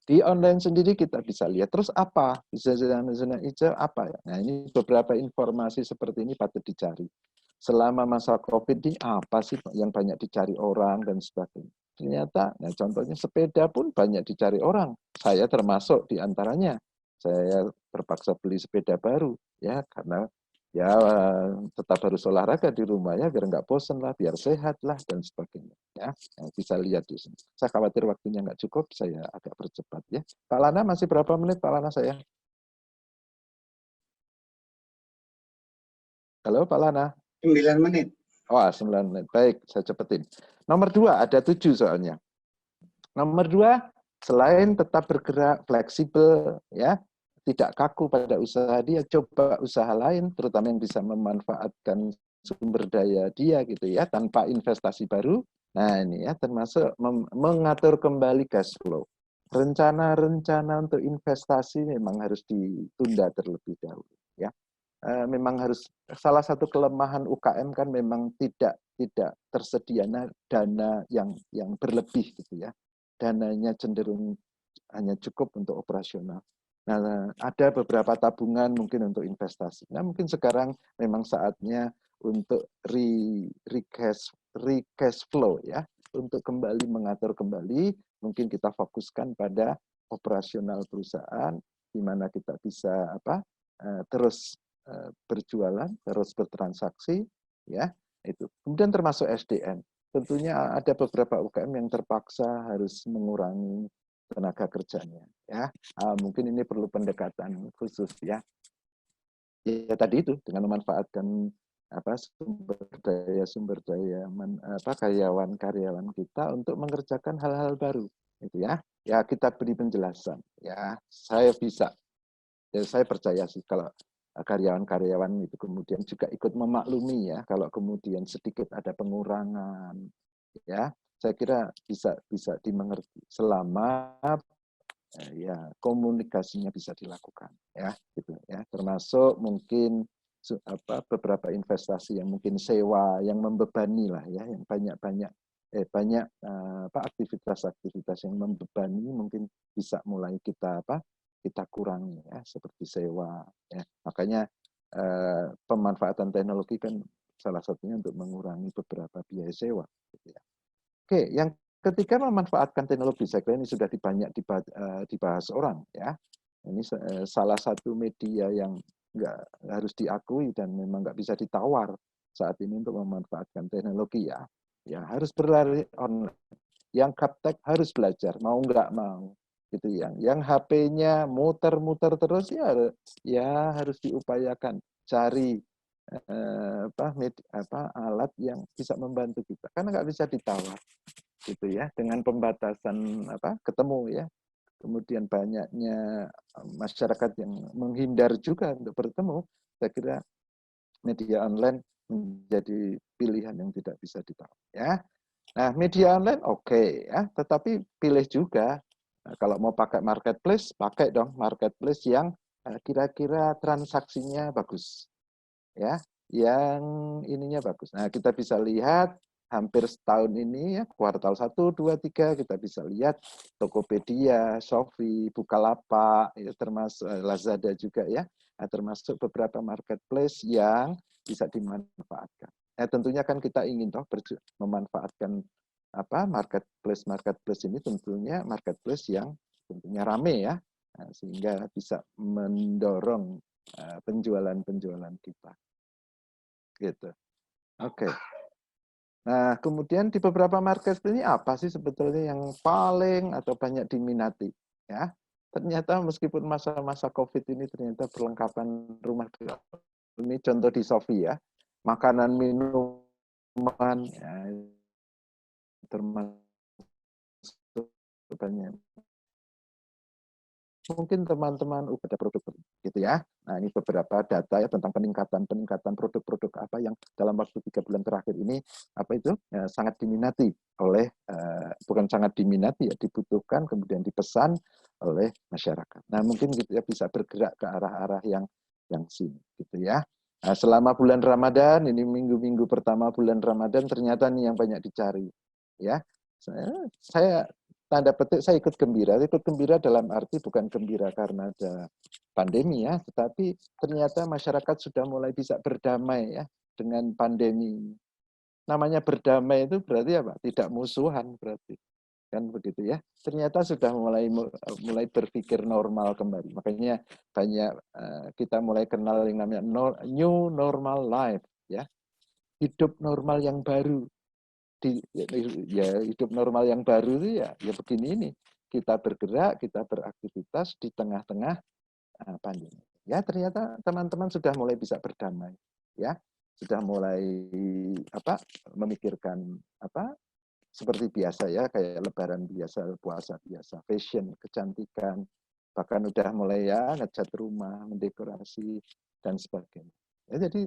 Di online sendiri kita bisa lihat. Terus apa? Zona-zona hijau apa ya? Nah ini beberapa informasi seperti ini patut dicari. Selama masa COVID ini apa sih yang banyak dicari orang dan sebagainya. Ternyata, nah contohnya sepeda pun banyak dicari orang. Saya termasuk di antaranya. Saya terpaksa beli sepeda baru ya karena ya tetap harus olahraga di rumah ya biar nggak bosen lah, biar sehat lah dan sebagainya ya. Bisa lihat di sini. Saya khawatir waktunya nggak cukup, saya agak percepat ya. Pak Lana masih berapa menit Pak Lana saya? Halo Pak Lana. 9 menit. Wah 9 menit. Baik, saya cepetin. Nomor 2 ada 7 soalnya. Nomor 2 selain tetap bergerak fleksibel ya, tidak kaku pada usaha dia, coba usaha lain terutama yang bisa memanfaatkan sumber daya dia gitu ya tanpa investasi baru. Nah, ini ya termasuk mengatur kembali cash flow. Rencana-rencana untuk investasi memang harus ditunda terlebih dahulu ya. Memang harus salah satu kelemahan UKM kan memang tidak tersedia dana yang berlebih gitu ya. Dananya cenderung hanya cukup untuk operasional. Nah, ada beberapa tabungan mungkin untuk investasi. Nah, mungkin sekarang memang saatnya untuk cash flow ya, untuk kembali mengatur kembali, mungkin kita fokuskan pada operasional perusahaan di mana kita bisa terus berjualan, terus bertransaksi ya, itu. Kemudian termasuk SDM. Tentunya ada beberapa UKM yang terpaksa harus mengurangi tenaga kerjanya ya. Mungkin ini perlu pendekatan khusus ya. Ya tadi itu dengan memanfaatkan sumber daya karyawan kita untuk mengerjakan hal-hal baru itu ya. Ya kita beri penjelasan ya. Saya bisa. Ya, saya percaya sih kalau karyawan-karyawan itu kemudian juga ikut memaklumi ya kalau kemudian sedikit ada pengurangan ya, saya kira bisa dimengerti selama ya komunikasinya bisa dilakukan ya gitu ya, termasuk mungkin beberapa investasi yang mungkin sewa yang membebani lah ya, yang banyak aktivitas-aktivitas yang membebani mungkin bisa mulai kita kita kurangi ya, seperti sewa ya. Makanya pemanfaatan teknologi kan salah satunya untuk mengurangi beberapa biaya sewa gitu ya. Oke, yang ketiga memanfaatkan teknologi, saya kira ini sudah banyak dibahas orang ya. Ini salah satu media yang nggak harus diakui dan memang nggak bisa ditawar saat ini untuk memanfaatkan teknologi ya. Ya harus berlari online. Yang gaptek harus belajar, mau nggak mau gitu ya. Yang HP-nya muter-muter terus ya harus diupayakan cari alat yang bisa membantu kita, karena nggak bisa ditawar gitu ya, dengan pembatasan ketemu ya, kemudian banyaknya masyarakat yang menghindar juga untuk bertemu, saya kira media online menjadi pilihan yang tidak bisa ditawar ya. Nah, media online oke ya, tetapi pilih juga. Nah, kalau mau pakai marketplace, pakai dong marketplace yang kira-kira transaksinya bagus. Ya, yang ininya bagus. Nah, kita bisa lihat hampir setahun ini ya, kuartal 1, 2, 3 kita bisa lihat Tokopedia, Shopee, Bukalapak, ya, termasuk Lazada juga ya, nah, termasuk beberapa marketplace yang bisa dimanfaatkan. Tentunya kan kita ingin memanfaatkan marketplace ini, tentunya marketplace yang tentunya rame ya, nah, sehingga bisa mendorong penjualan kita gitu. Oke. Nah, kemudian di beberapa marketplace ini apa sih sebetulnya yang paling atau banyak diminati ya? Ternyata meskipun masa-masa Covid ini ternyata perlengkapan rumah ini contoh di Shopee ya, makanan minuman ya, termasuk banyak. Mungkin teman-teman udah ada produk gitu ya. Nah, ini beberapa data ya tentang peningkatan produk-produk apa yang dalam waktu 3 bulan terakhir ini sangat diminati oleh bukan sangat diminati ya, dibutuhkan kemudian dipesan oleh masyarakat. Nah, mungkin gitu ya bisa bergerak ke arah-arah yang sini gitu ya. Nah, selama bulan Ramadan, ini minggu-minggu pertama bulan Ramadan ternyata nih yang banyak dicari ya. Saya tanda petik saya ikut gembira dalam arti bukan gembira karena ada pandemi ya, tetapi ternyata masyarakat sudah mulai bisa berdamai ya dengan pandemi. Namanya berdamai itu berarti apa? Tidak musuhan berarti. Kan begitu ya. Ternyata sudah mulai berpikir normal kembali. Makanya banyak kita mulai kenal yang namanya new normal life ya. Hidup normal yang baru. Hidup normal yang baru itu ya begini ini, kita bergerak, kita beraktivitas di tengah-tengah pandemi. Ya ternyata teman-teman sudah mulai bisa berdamai, ya sudah mulai memikirkan seperti biasa ya, kayak Lebaran biasa, puasa biasa, fashion, kecantikan, bahkan udah mulai ya ngecat rumah, mendekorasi dan sebagainya. Ya, jadi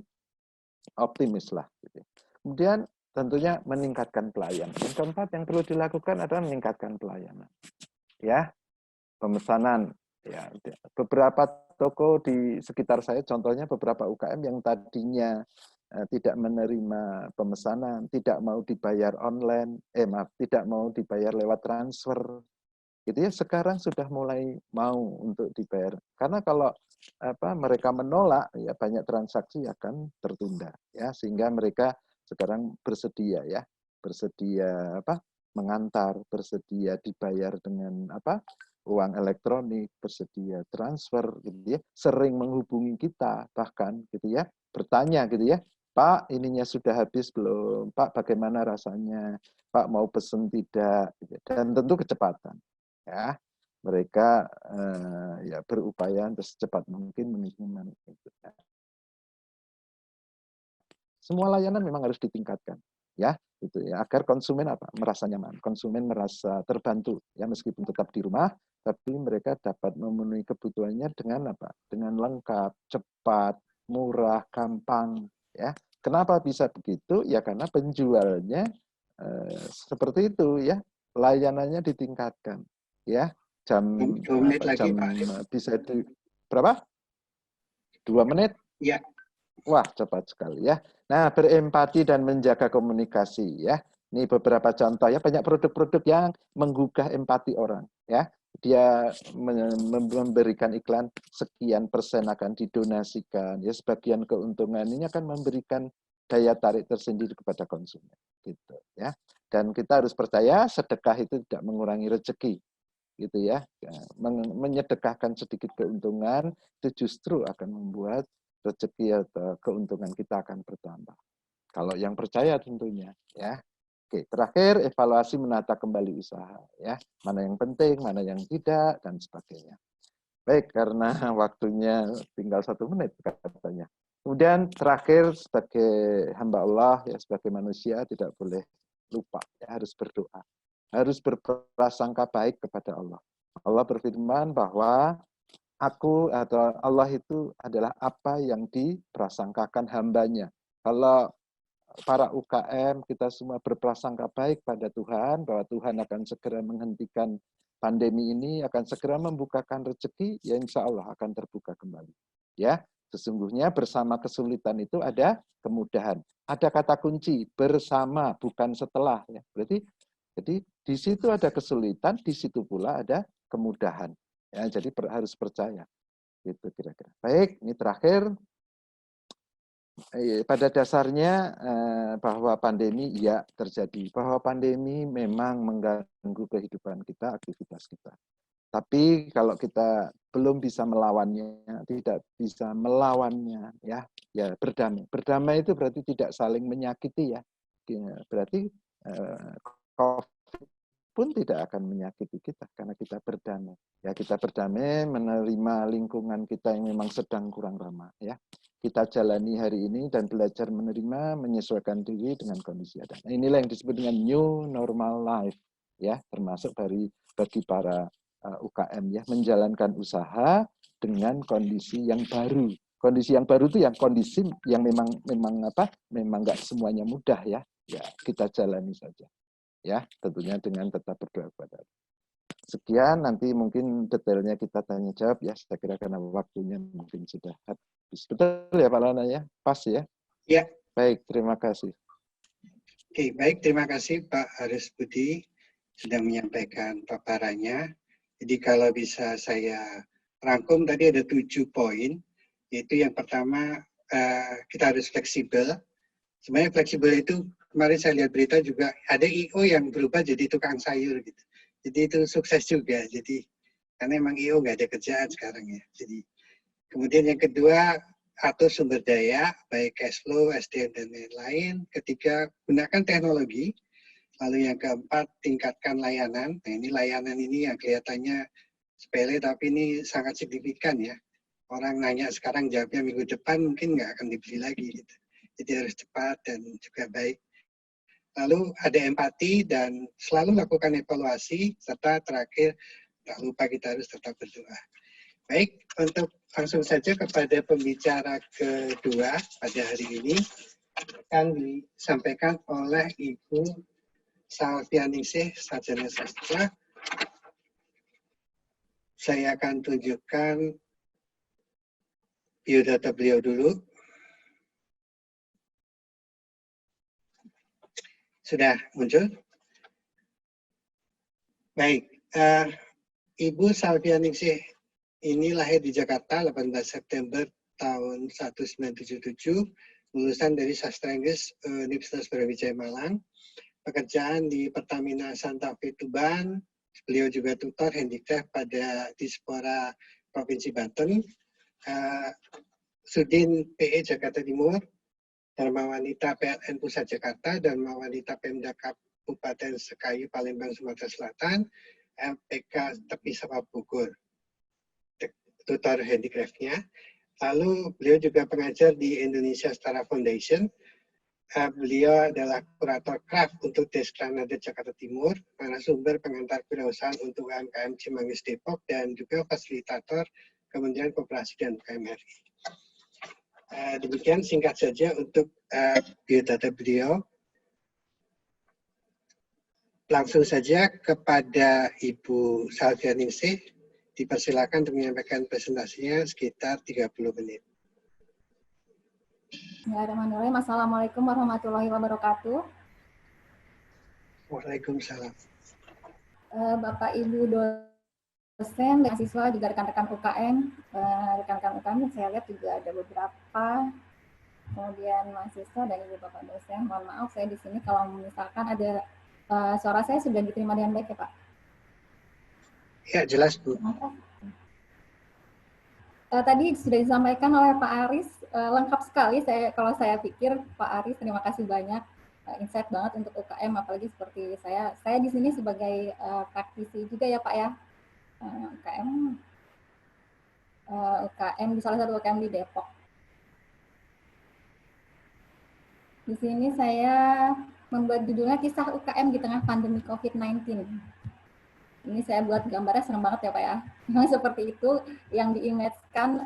optimis lah. Gitu. Kemudian tentunya meningkatkan pelayanan. Yang keempat yang perlu dilakukan adalah meningkatkan pelayanan. Ya, pemesanan. Ya, beberapa toko di sekitar saya, contohnya beberapa UKM yang tadinya tidak menerima pemesanan, tidak mau dibayar online, tidak mau dibayar lewat transfer. Gitu ya, sekarang sudah mulai mau untuk dibayar. Karena kalau mereka menolak, ya banyak transaksi akan tertunda, ya sehingga mereka sekarang bersedia mengantar, bersedia dibayar dengan uang elektronik, bersedia transfer gitu ya, sering menghubungi kita bahkan gitu ya, bertanya gitu ya, Pak ininya sudah habis belum, Pak bagaimana rasanya, Pak mau pesen tidak, dan tentu kecepatan ya, mereka ya berupaya untuk secepat mungkin menghubungi itu. Semua layanan memang harus ditingkatkan. ya, gitu ya, agar konsumen apa? Merasa nyaman, konsumen merasa terbantu, ya meskipun tetap di rumah, tapi mereka dapat memenuhi kebutuhannya dengan apa? Dengan lengkap, cepat, murah, gampang, ya. Kenapa bisa begitu? Ya karena penjualnya seperti itu, ya, layanannya ditingkatkan, ya. Jam 2 menit lagi, jam Pak Aris. bisa di berapa? 2 menit? Ya. Wah, cepat sekali ya. Nah, berempati dan menjaga komunikasi ya. Ini beberapa contoh ya, banyak produk-produk yang menggugah empati orang ya. Dia memberikan iklan sekian persen akan didonasikan, ya sebagian keuntungan ini akan memberikan daya tarik tersendiri kepada konsumen gitu ya. Dan kita harus percaya sedekah itu tidak mengurangi rezeki gitu ya. Menyedekahkan sedikit keuntungan itu justru akan membuat rezeki atau keuntungan kita akan bertambah. Kalau yang percaya tentunya ya. Oke, terakhir evaluasi menata kembali usaha ya. Mana yang penting, mana yang tidak dan sebagainya. Baik, karena waktunya tinggal 1 menit katanya. Kemudian terakhir sebagai hamba Allah ya, sebagai manusia tidak boleh lupa ya, harus berdoa. Harus berprasangka baik kepada Allah. Allah berfirman bahwa aku atau Allah itu adalah apa yang diprasangkakan hambanya. Kalau para UKM kita semua berprasangka baik pada Tuhan, bahwa Tuhan akan segera menghentikan pandemi ini, akan segera membukakan rezeki, ya insya Allah akan terbuka kembali. Ya, sesungguhnya bersama kesulitan itu ada kemudahan. Ada kata kunci bersama, bukan setelah. Ya, berarti jadi di situ ada kesulitan, di situ pula ada kemudahan. Ya, jadi harus percaya. Itu kira-kira. Baik, ini terakhir. Pada dasarnya bahwa pandemi ya terjadi. Bahwa pandemi memang mengganggu kehidupan kita, aktivitas kita. Tapi kalau kita belum bisa melawannya, tidak bisa melawannya, ya berdamai. Berdamai itu berarti tidak saling menyakiti ya. Berarti COVID pun tidak akan menyakiti kita karena kita berdamai. Ya kita berdamai, menerima lingkungan kita yang memang sedang kurang ramah. Ya kita jalani hari ini dan belajar menerima, menyesuaikan diri dengan kondisi ada. Nah, inilah yang disebut dengan new normal life. Ya termasuk bagi para UKM ya, menjalankan usaha dengan kondisi yang baru. Kondisi yang baru itu yang kondisi yang memang nggak semuanya mudah ya. Ya kita jalani saja. Ya tentunya dengan tetap berdoa kepada Allah. Sekian, nanti mungkin detailnya kita tanya jawab ya. Saya kira karena waktunya mungkin sudah habis. Betul ya Pak Lana ya? Pas ya? Ya. Baik, terima kasih. Oke, baik, terima kasih Pak Aris Budi sudah menyampaikan paparannya. Jadi kalau bisa saya rangkum tadi ada 7 poin, yaitu yang pertama kita harus fleksibel. Sebenarnya fleksibel itu kemarin saya lihat berita juga ada IO yang berubah jadi tukang sayur gitu. Jadi itu sukses juga. Jadi karena emang IO nggak ada kerjaan sekarang ya. Jadi kemudian yang kedua atur sumber daya baik cash flow, SDM dan lain-lain. Ketiga gunakan teknologi. Lalu yang keempat tingkatkan layanan. Nah ini layanan ini yang kelihatannya sepele tapi ini sangat signifikan ya. Orang nanya sekarang jawabnya minggu depan mungkin nggak akan dibeli lagi gitu. Jadi harus cepat dan juga baik. Lalu ada empati dan selalu lakukan evaluasi, serta terakhir, tak lupa kita harus tetap berdoa. Baik, untuk langsung saja kepada pembicara kedua pada hari ini, akan disampaikan oleh Ibu Salvianingsih, Sarjana Sastra. Saya akan tunjukkan biodata beliau dulu. Sudah muncul? Baik, Ibu Salvianingsih ini lahir di Jakarta 18 September tahun 1977, lulusan dari Sastra Inggris Universitas Brawijaya Malang, pekerjaan di Pertamina Santa Fe Tuban, beliau juga tutor handicraft pada Dispora Provinsi Banten, Sudin PE Jakarta Timur, Dharma Wanita PLN Pusat Jakarta, Dharma Wanita Pemda Kabupaten Sekayu Palembang Sumatera Selatan, LPK Tepi Sapa Bogor, tutor handicraft-nya. Lalu beliau juga pengajar di Indonesia Setara Foundation, Beliau adalah kurator craft untuk Deskranada Jakarta Timur, narasumber pengantar wirausahaan untuk UMKM Cimanggis Depok, dan juga fasilitator Kementerian Koperasi dan UKM RI. Demikian singkat saja untuk biodata beliau. Langsung saja kepada Ibu Salvianingsih, dipersilakan untuk menyampaikan presentasinya sekitar 30 menit. Bismillahirrahmanirrahim. Assalamualaikum warahmatullahi wabarakatuh. Waalaikumsalam. Bapak Ibu dosen, mahasiswa, juga rekan-rekan UKM, rekan-rekan UKM saya lihat juga ada beberapa, kemudian mahasiswa dan Ibu Bapak dosen. Mohon maaf saya di sini kalau misalkan ada suara saya sudah diterima dengan baik ya Pak? Ya jelas Bu. Tadi sudah disampaikan oleh Pak Aris, lengkap sekali kalau saya pikir Pak Aris, terima kasih banyak, insight banget untuk UKM, apalagi seperti saya di sini sebagai praktisi juga ya Pak ya, UKM di salah satu UKM di Depok. Di sini saya membuat judulnya kisah UKM di tengah pandemi COVID-19. Ini saya buat gambarnya serem banget ya Pak ya. Memang seperti itu yang diimage-kan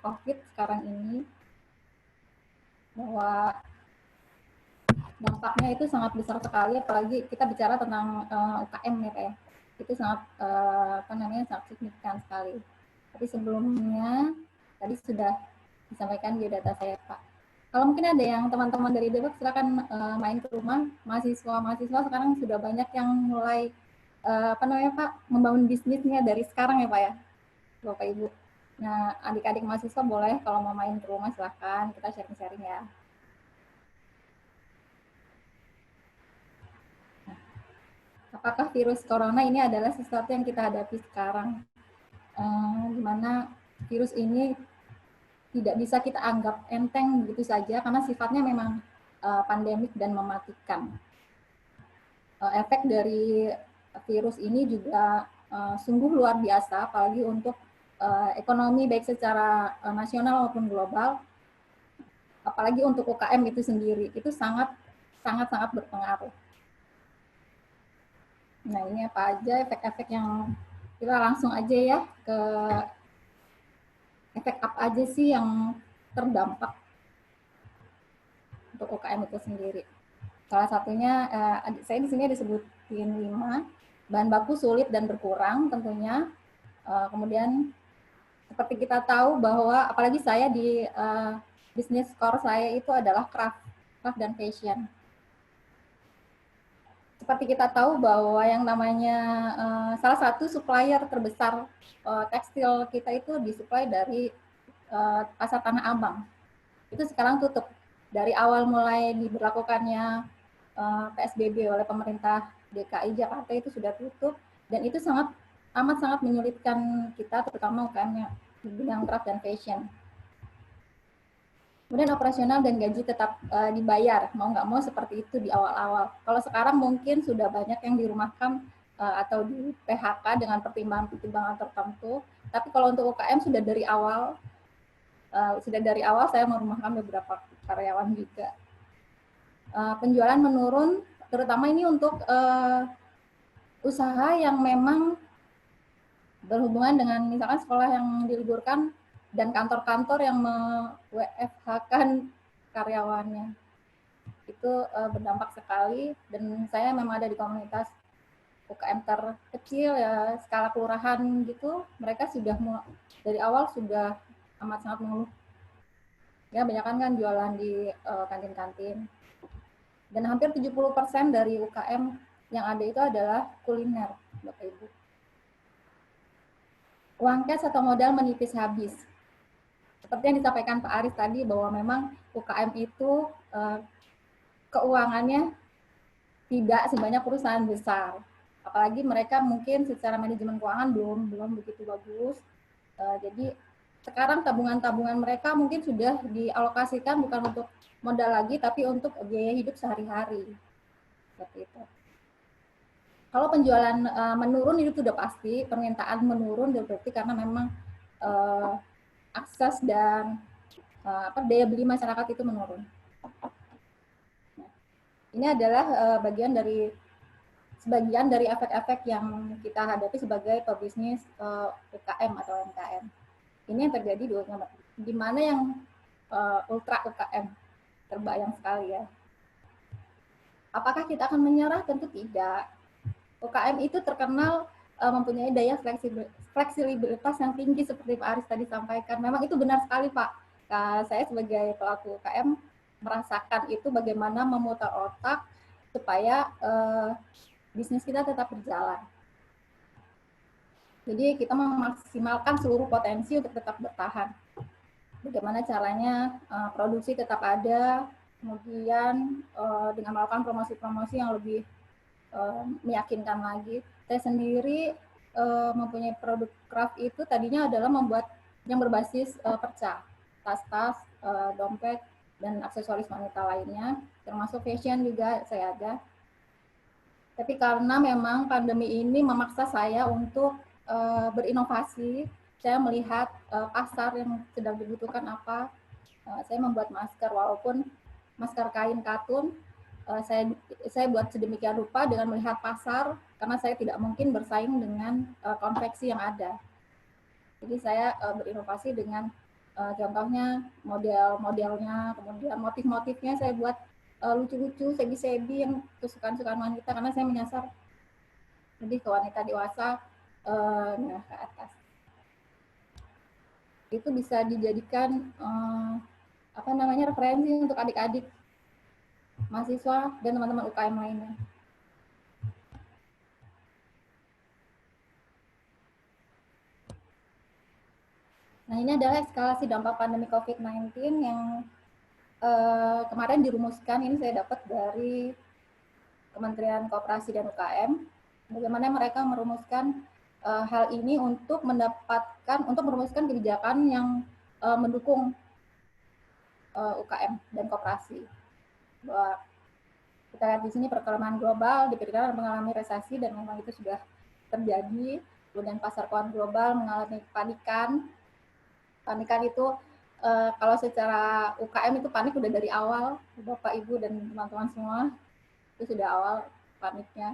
COVID sekarang ini. Bahwa dampaknya itu sangat besar sekali, apalagi kita bicara tentang UKM ya Pak ya. Itu sangat, sangat signifikan sekali. Tapi sebelumnya, tadi sudah disampaikan biodata saya Pak. Kalau mungkin ada yang teman-teman dari Depok, silakan main ke rumah. Mahasiswa sekarang sudah banyak yang mulai Pak, membangun bisnisnya dari sekarang ya Pak ya, Bapak Ibu. Nah, adik-adik mahasiswa boleh kalau mau main ke rumah silahkan, kita sharing-sharing ya. Nah, apakah virus corona ini adalah sesuatu yang kita hadapi sekarang? Di mana virus ini tidak bisa kita anggap enteng begitu saja, karena sifatnya memang pandemik dan mematikan. Efek dari virus ini juga sungguh luar biasa, apalagi untuk ekonomi baik secara nasional maupun global, apalagi untuk UKM itu sendiri, itu sangat berpengaruh. Nah ini apa aja efek-efek yang kita langsung aja ya ke efek apa aja sih yang terdampak untuk UKM itu sendiri. Salah satunya, saya di sini disebutin 5. Bahan baku sulit dan berkurang tentunya. Kemudian seperti kita tahu bahwa apalagi saya di bisnis core saya itu adalah craft dan fashion. Seperti kita tahu bahwa yang namanya salah satu supplier terbesar tekstil kita itu disuplai dari Pasar Tanah Abang. Itu sekarang tutup. Dari awal mulai diberlakukannya PSBB oleh pemerintah DKI Jakarta itu sudah tutup, dan itu amat sangat menyulitkan kita, terutama UKM-nya di bidang craft dan fashion. Kemudian operasional dan gaji tetap dibayar, mau nggak mau seperti itu di awal-awal. Kalau sekarang mungkin sudah banyak yang dirumahkan atau di PHK dengan pertimbangan tertentu, tapi kalau untuk UKM sudah dari awal saya merumahkan beberapa karyawan juga. Penjualan menurun, terutama ini untuk usaha yang memang berhubungan dengan misalkan sekolah yang diliburkan dan kantor-kantor yang me-WFH-kan karyawannya. Itu berdampak sekali, dan saya memang ada di komunitas UKM terkecil ya, skala kelurahan gitu, mereka sudah dari awal sudah amat sangat mengeluh. Ya, banyak kan jualan di kantin-kantin. Dan hampir 70% dari UKM yang ada itu adalah kuliner, Bapak Ibu. Uang cash atau modal menipis habis. Seperti yang disampaikan Pak Aris tadi, bahwa memang UKM itu keuangannya tidak sebanyak perusahaan besar. Apalagi mereka mungkin secara manajemen keuangan belum begitu bagus. Jadi sekarang tabungan-tabungan mereka mungkin sudah dialokasikan bukan untuk modal lagi, tapi untuk biaya hidup sehari-hari. Seperti itu. Kalau penjualan menurun itu sudah pasti, permintaan menurun berarti karena memang akses dan daya beli masyarakat itu menurun. Ini adalah sebagian dari efek-efek yang kita hadapi sebagai pebisnis UKM atau UMKM. Ini yang terjadi di mana yang ultra UKM, terbayang sekali ya. Apakah kita akan menyerah? Tentu tidak. UKM itu terkenal mempunyai daya fleksibilitas yang tinggi seperti Pak Aris tadi sampaikan. Memang itu benar sekali Pak. Saya sebagai pelaku UKM merasakan itu bagaimana memutar otak supaya bisnis kita tetap berjalan. Jadi kita memaksimalkan seluruh potensi untuk tetap bertahan. Bagaimana caranya produksi tetap ada, kemudian dengan melakukan promosi-promosi yang lebih meyakinkan lagi. Saya sendiri mempunyai produk craft itu tadinya adalah membuat yang berbasis perca, tas-tas, dompet, dan aksesoris wanita lainnya, termasuk fashion juga saya ada. Tapi karena memang pandemi ini memaksa saya untuk berinovasi, saya melihat pasar yang sedang dibutuhkan apa, saya membuat masker, walaupun masker kain katun, saya buat sedemikian rupa dengan melihat pasar, karena saya tidak mungkin bersaing dengan konveksi yang ada. Jadi saya berinovasi dengan contohnya model-modelnya, kemudian motif-motifnya saya buat lucu-lucu, sebi-sebi yang kesukaan-kesukaan wanita, karena saya menyasar lebih ke wanita dewasa menengah ke atas. Itu bisa dijadikan referensi untuk adik-adik mahasiswa dan teman-teman UKM lainnya. Nah, ini adalah eskalasi dampak pandemi COVID-19 yang kemarin dirumuskan. Ini saya dapat dari Kementerian Koperasi dan UKM. Bagaimana mereka merumuskan hal ini untuk merumuskan kebijakan yang mendukung UKM dan koperasi. Bahwa kita lihat di sini perekonomian global diperkirakan mengalami resesi dan memang itu sudah terjadi. Kemudian pasar keuangan global mengalami kepanikan. Panikan itu kalau secara UKM itu panik udah dari awal, Bapak Ibu dan teman-teman semua itu sudah awal paniknya.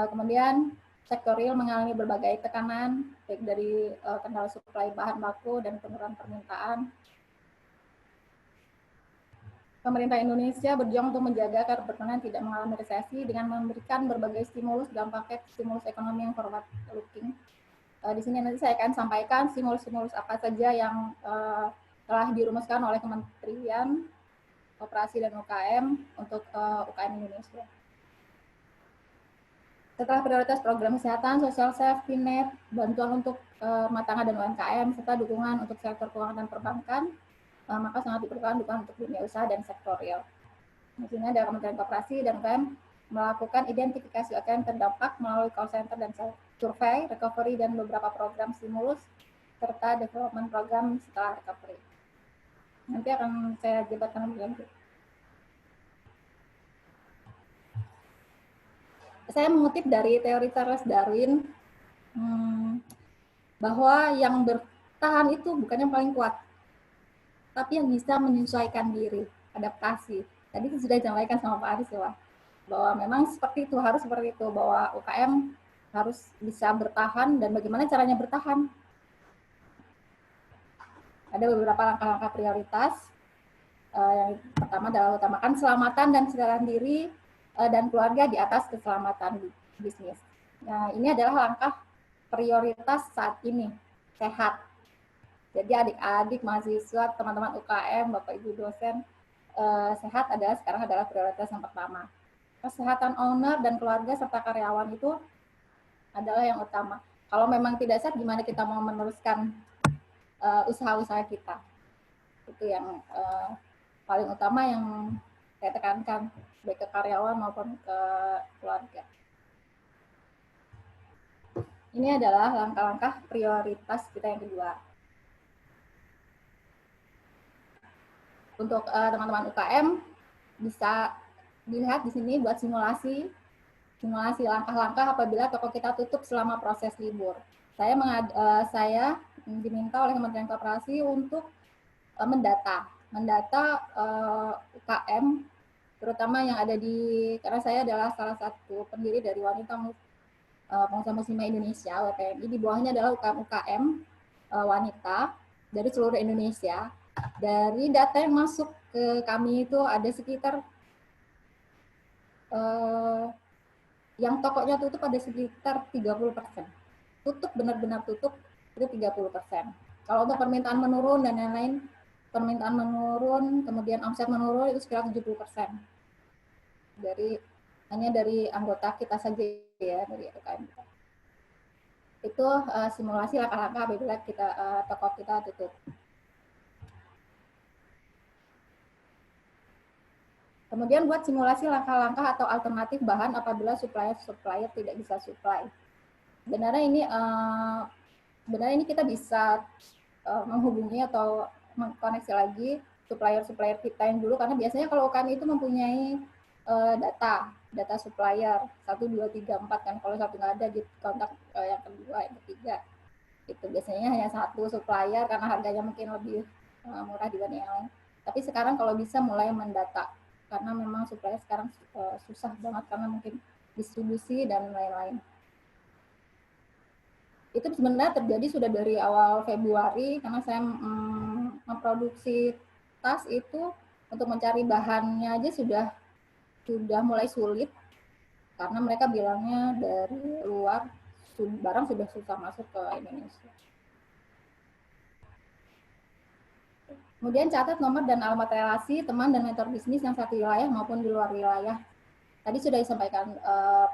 Kemudian sektor real mengalami berbagai tekanan, baik dari kendala suplai bahan baku dan penurunan permintaan. Pemerintah Indonesia berjuang untuk menjaga agar perekonomian tidak mengalami resesi dengan memberikan berbagai stimulus dalam paket stimulus ekonomi yang forward looking. Di sini nanti saya akan sampaikan stimulus-stimulus apa saja yang telah dirumuskan oleh Kementerian Koperasi dan UKM untuk UKM Indonesia. Setelah prioritas program kesehatan, social safety net, bantuan untuk rumah tangga dan UMKM, serta dukungan untuk sektor keuangan dan perbankan, maka sangat diperlukan dukungan untuk dunia usaha dan sektor real. Di sini ada Kementerian Koperasi dan UKM melakukan identifikasi UKM terdampak melalui call center dan survei, recovery, dan beberapa program stimulus, serta development program setelah recovery. Nanti akan saya jabarkan lebih lanjut. Saya mengutip dari teori Charles Darwin, bahwa yang bertahan itu bukan yang paling kuat, tapi yang bisa menyesuaikan diri, adaptasi. Tadi sudah disampaikan sama Pak Aris ya, bahwa memang seperti itu, harus seperti itu, bahwa UKM harus bisa bertahan, dan bagaimana caranya bertahan. Ada beberapa langkah-langkah prioritas. Yang pertama adalah utamakan keselamatan dan kesehatan diri dan keluarga di atas keselamatan bisnis. Nah, ini adalah langkah prioritas saat ini, sehat. Jadi adik-adik, mahasiswa, teman-teman UKM, Bapak Ibu dosen, sehat sekarang adalah prioritas yang pertama. Kesehatan owner dan keluarga serta karyawan itu adalah yang utama. Kalau memang tidak sehat, gimana kita mau meneruskan usaha-usaha kita? Itu yang paling utama yang saya tekankan, baik ke karyawan maupun ke keluarga. Ini adalah langkah-langkah prioritas kita yang kedua. Untuk teman-teman UKM bisa dilihat di sini buat simulasi langkah-langkah apabila toko kita tutup selama proses libur. Saya diminta oleh Kementerian Koperasi untuk mendata UKM terutama yang ada karena saya adalah salah satu pendiri dari Wanita Pengusaha Muslimah Indonesia, WPMI, di bawahnya adalah UKM wanita dari seluruh Indonesia. Dari data yang masuk ke kami itu ada sekitar yang tokonya tutup ada sekitar 30%. Tutup, benar-benar tutup, itu 30%. Kalau untuk permintaan menurun dan lain-lain, permintaan menurun, kemudian omset menurun, itu sekitar 70%. Hanya dari anggota kita saja ya, dari UKM kita. Itu simulasi langkah-langkah apabila toko kita tutup. Kemudian buat simulasi langkah-langkah atau alternatif bahan apabila supplier tidak bisa supply. Sebenarnya ini kita bisa menghubungi atau mengkoneksi lagi supplier kita yang dulu, karena biasanya kalau kami itu mempunyai data supplier 1, 2, 3, 4 kan, kalau satu nggak ada di kontak yang kedua, yang ketiga. Itu biasanya hanya satu supplier karena harganya mungkin lebih murah dibanding yang lain. Tapi sekarang kalau bisa mulai mendata, karena memang supplier sekarang susah banget karena mungkin distribusi dan lain-lain. Itu sebenarnya terjadi sudah dari awal Februari, karena saya memproduksi tas itu untuk mencari bahannya aja sudah mulai sulit, karena mereka bilangnya dari luar barang sudah susah masuk ke Indonesia. Kemudian catat nomor dan alamat relasi teman dan mentor bisnis yang satu wilayah maupun di luar wilayah. Tadi sudah disampaikan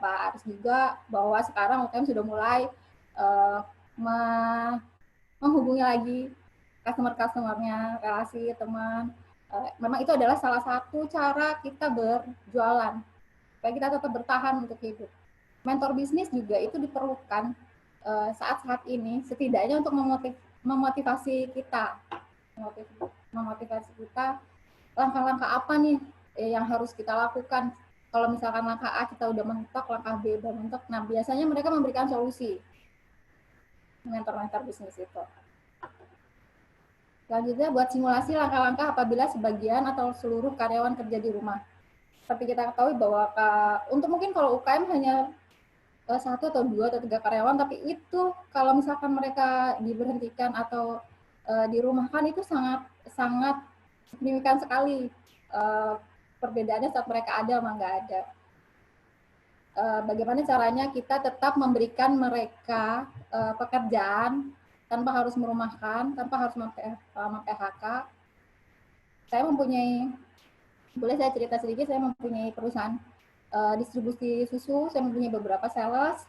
Pak Aris juga bahwa sekarang UKM sudah mulai menghubungi lagi customer-customernya, relasi teman. Memang itu adalah salah satu cara kita berjualan, supaya kita tetap bertahan untuk hidup. Mentor bisnis juga itu diperlukan saat-saat ini, setidaknya untuk memotivasi kita. Memotivasi kita, langkah-langkah apa nih yang harus kita lakukan. Kalau misalkan langkah A kita udah mentok, langkah B udah mentok, nah biasanya mereka memberikan solusi. Mentor-mentor bisnis itu. Selanjutnya buat simulasi langkah-langkah apabila sebagian atau seluruh karyawan kerja di rumah. Seperti kita ketahui bahwa untuk mungkin kalau UKM hanya 1 atau 2 atau 3 karyawan, tapi itu kalau misalkan mereka diberhentikan atau dirumahkan, itu sangat signifikan sekali perbedaannya saat mereka ada sama nggak ada. Bagaimana caranya kita tetap memberikan mereka pekerjaan tanpa harus merumahkan, tanpa harus mem-PHK. Saya boleh saya cerita sedikit, saya mempunyai perusahaan distribusi susu, saya mempunyai beberapa sales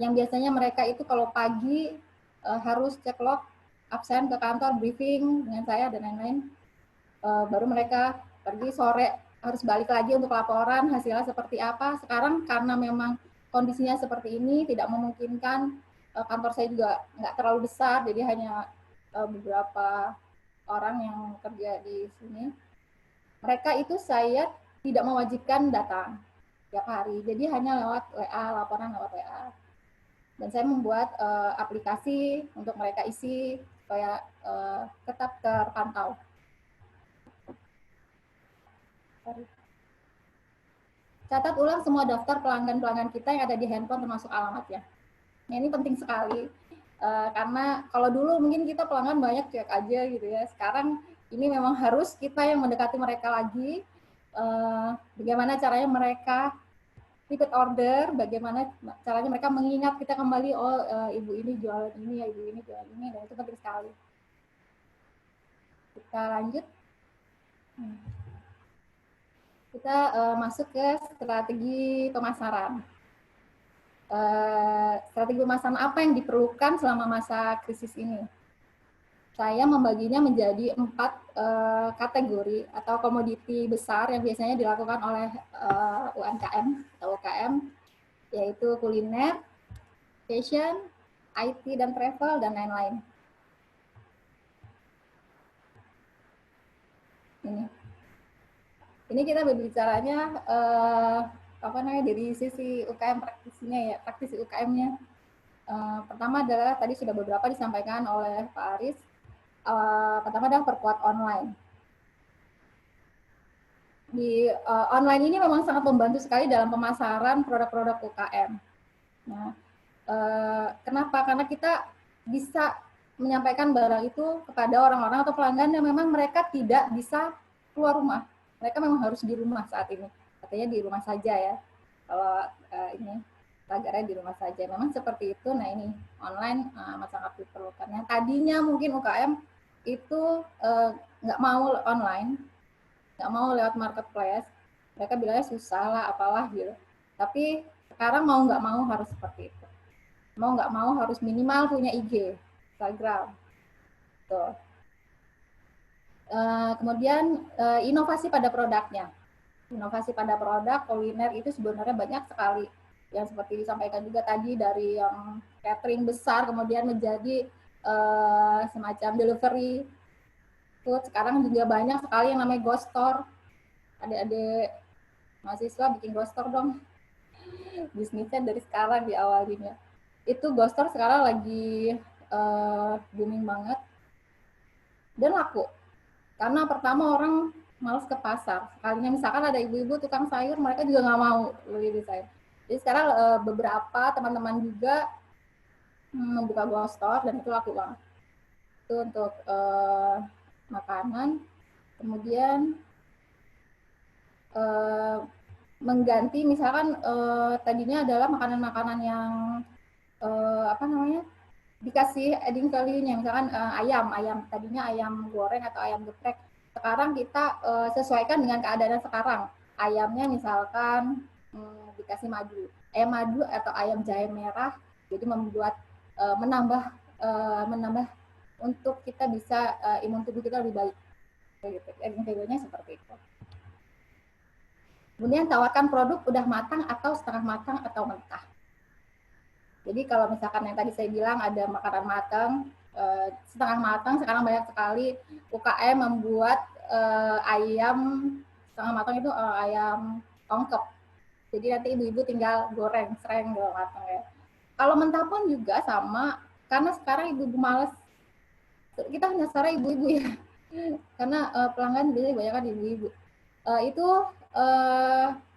yang biasanya mereka itu kalau pagi harus cek log, absen ke kantor, briefing dengan saya dan lain-lain. Baru mereka pergi sore harus balik lagi untuk laporan hasilnya seperti apa. Sekarang karena memang kondisinya seperti ini tidak memungkinkan, kantor saya juga nggak terlalu besar, jadi hanya beberapa orang yang kerja di sini. Mereka itu saya tidak mewajibkan datang tiap hari, jadi hanya lewat WA, laporan lewat WA. Dan saya membuat aplikasi untuk mereka isi supaya tetap terpantau. Catat ulang semua daftar pelanggan-pelanggan kita yang ada di handphone termasuk alamatnya. Nah, ini penting sekali karena kalau dulu mungkin kita pelanggan banyak cuek aja gitu ya. Sekarang ini memang harus kita yang mendekati mereka lagi. Bagaimana caranya mereka repeat order, bagaimana caranya mereka mengingat kita kembali, ibu ini jualan ini, ibu ini jualan ini, dan itu penting sekali. Kita lanjut. Kita masuk ke strategi pemasaran. Strategi pemasaran apa yang diperlukan selama masa krisis ini? Saya membaginya menjadi 4 kategori atau komoditi besar yang biasanya dilakukan oleh UMKM atau UKM, yaitu kuliner, fashion, IT dan travel, dan lain-lain. Ini kita berbicaranya dari sisi UKM praktisi UKM-nya. Pertama adalah tadi sudah beberapa disampaikan oleh Pak Aris. Pertama adalah perkuat online. di online ini memang sangat membantu sekali dalam pemasaran produk-produk UKM. Nah, kenapa? Karena kita bisa menyampaikan barang itu kepada orang-orang atau pelanggan yang memang mereka tidak bisa keluar rumah. Mereka memang harus di rumah saat ini. Katanya di rumah saja ya. Kalau ini tagarnya di rumah saja. Memang seperti itu. Nah ini online sangat diperlukan. Yang tadinya mungkin UKM itu nggak mau online, nggak mau lewat marketplace. Mereka bilangnya susah lah, apalah gitu. Tapi sekarang mau nggak mau harus seperti itu. Mau nggak mau harus minimal punya IG, Instagram. Tuh. Kemudian inovasi pada produknya. Inovasi pada produk kuliner itu sebenarnya banyak sekali. Yang seperti disampaikan juga tadi dari yang catering besar kemudian menjadi semacam delivery food. Sekarang juga banyak sekali yang namanya ghost store. Adik-adik mahasiswa bikin ghost store dong. Bisnisnya dari sekarang diawalinya. Itu ghost store sekarang lagi booming banget dan laku. Karena pertama orang malas ke pasar. Sekalinya misalkan ada ibu-ibu tukang sayur, mereka juga nggak mau beli di sayur. Jadi sekarang beberapa teman-teman juga membuka ghost store dan itu laku banget. Itu untuk makanan. Kemudian mengganti misalkan tadinya adalah makanan-makanan yang dikasih adding value-nya, misalkan ayam tadinya ayam goreng atau ayam geprek. Sekarang kita sesuaikan dengan keadaan sekarang. Ayamnya misalkan dikasih madu, ayam madu atau ayam jahe merah, jadi membuat menambah untuk kita bisa imun tubuh kita lebih baik. Gitu. Adding value-nya seperti itu. Kemudian tawarkan produk udah matang atau setengah matang atau mentah. Jadi kalau misalkan yang tadi saya bilang ada makanan matang, setengah matang, sekarang banyak sekali UKM membuat ayam setengah matang itu ayam tongkep. Jadi nanti ibu-ibu tinggal goreng, sereng gitu matang ya. Kalau mentah pun juga sama, karena sekarang ibu-ibu males. Kita hanya secara ibu-ibu ya, karena pelanggan biasanya banyak kan ibu-ibu.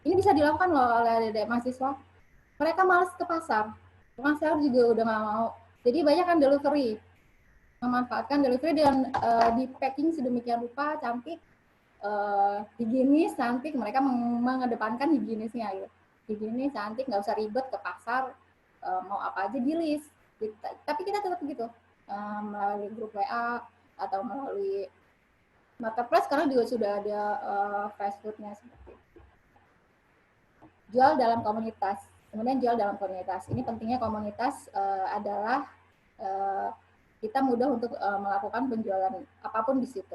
Ini bisa dilakukan loh oleh adik-adik mahasiswa. Mereka males ke pasar. Pasar juga udah nggak mau. Jadi banyak kan delivery. Memanfaatkan delivery dan di packing sedemikian rupa, cantik, higienis, cantik. Mereka mengedepankan higienisnya. Gitu. Higienis, cantik, nggak usah ribet ke pasar. Mau apa aja di list. Tapi kita tetap begitu. Melalui grup WA atau melalui marketplace sekarang juga sudah ada fast food-nya seperti itu. Jual dalam komunitas. Kemudian jual dalam komunitas. Ini pentingnya komunitas adalah kita mudah untuk melakukan penjualan apapun di situ.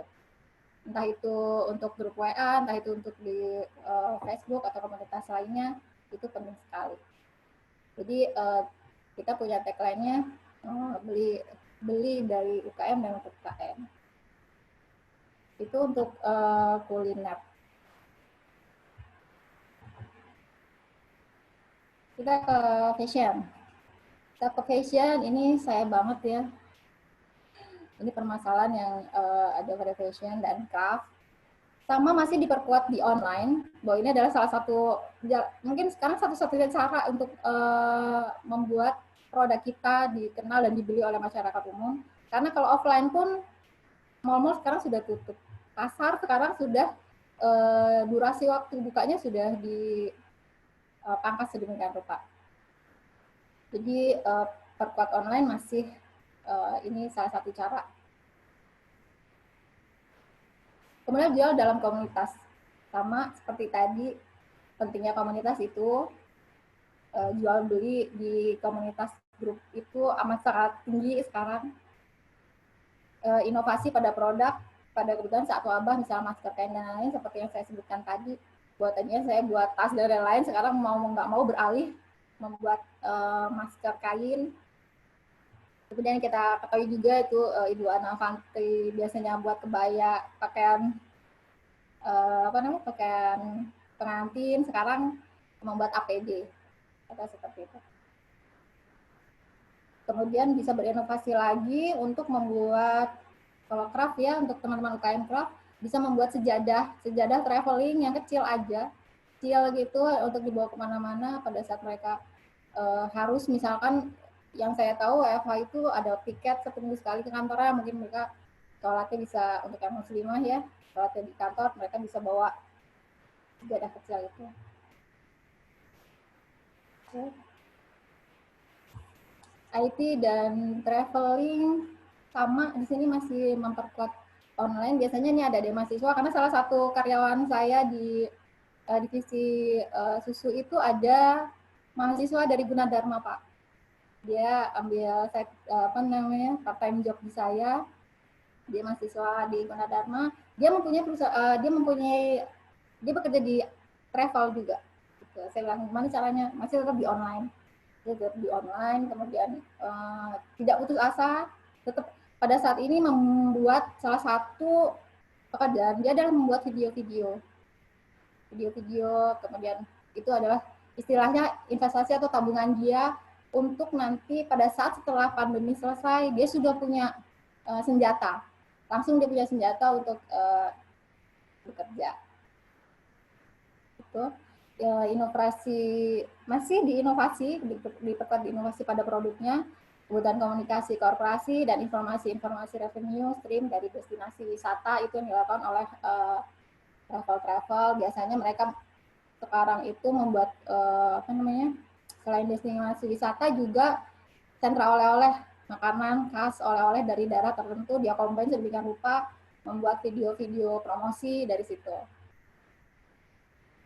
Entah itu untuk grup WA, entah itu untuk di Facebook atau komunitas lainnya, itu penting sekali. Jadi kita punya tagline-nya beli dari UKM dan untuk UKM. Itu untuk kuliner. Kita ke fashion. Ini saya banget ya. Ini permasalahan yang ada pada fashion dan craft. Sama masih diperkuat di online, bahwa ini adalah salah satu, mungkin sekarang satu-satunya cara untuk membuat produk kita dikenal dan dibeli oleh masyarakat umum. Karena kalau offline pun, mall-mall sekarang sudah tutup. Pasar sekarang sudah, durasi waktu bukanya sudah di pangkas sedemikian rupa. Jadi perkuat online masih ini salah satu cara. Kemudian jual dalam komunitas. Sama seperti tadi, pentingnya komunitas itu jual beli di komunitas grup itu amat sangat tinggi sekarang. Inovasi pada produk, pada kebutuhan saat wabah, misalnya masker kain dan lain-lain seperti yang saya sebutkan tadi. Buatannya saya buat tas dan lain-lain, sekarang mau nggak mau beralih membuat masker kain. Kemudian kita ketahui juga itu Ibu Ana Avanti biasanya buat kebaya, pakaian pakaian pengantin, sekarang membuat APD atau seperti itu. Kemudian bisa berinovasi lagi untuk membuat kalau craft ya, untuk teman-teman UKM craft bisa membuat sejadah traveling yang kecil gitu untuk dibawa kemana-mana pada saat mereka harus, misalkan yang saya tahu WFH itu ada piket seminggu sekali ke kantornya, mungkin mereka sholatnya bisa, untuk yang muslimah ya, sholatnya di kantor, mereka bisa bawa sejadah kecil itu. IT dan traveling sama di sini masih memperkuat online. Biasanya ini ada deh mahasiswa, karena salah satu karyawan saya di divisi susu itu ada mahasiswa dari Gunadarma, Pak. Dia ambil part time job di saya. Dia mahasiswa di Gunadarma. Dia bekerja di travel juga. Gitu. Saya bilang, gimana caranya? Masih tetap di online. Dia tetap di online, kemudian tidak putus asa, tetap pada saat ini membuat salah satu pekerjaan dia adalah membuat video-video, kemudian itu adalah istilahnya investasi atau tabungan dia untuk nanti pada saat setelah pandemi selesai, dia sudah punya senjata, langsung dia punya senjata untuk bekerja. Itu. Inovasi, masih diinovasi, diperkuat di inovasi pada produknya, kebutuhan komunikasi korporasi, dan informasi revenue stream dari destinasi wisata itu yang dilakukan oleh travel. Biasanya mereka sekarang itu membuat selain destinasi wisata juga sentra oleh-oleh, makanan khas oleh-oleh dari daerah tertentu, dia combine sedemikian rupa, membuat video-video promosi dari situ.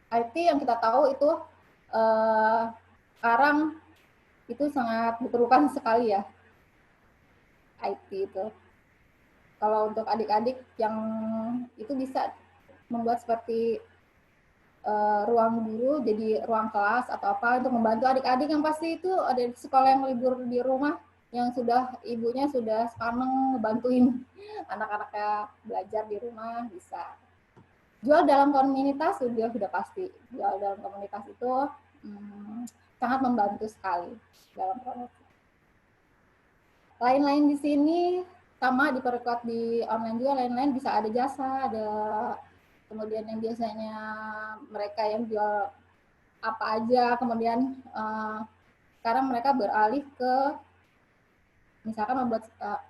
IT yang kita tahu itu sekarang itu sangat diperlukan sekali ya, IT itu. Kalau untuk adik-adik yang itu bisa membuat seperti ruang guru jadi ruang kelas atau apa untuk membantu adik-adik yang pasti itu ada di sekolah yang libur di rumah, yang sudah ibunya sudah sekarang ngebantuin anak-anaknya belajar di rumah, bisa. Jual dalam komunitas sudah pasti. Jual dalam komunitas itu sangat membantu sekali dalam promosi. Lain-lain di sini sama diperkuat di online juga, lain-lain bisa ada jasa, ada kemudian yang biasanya mereka yang jual apa aja, kemudian sekarang mereka beralih ke misalkan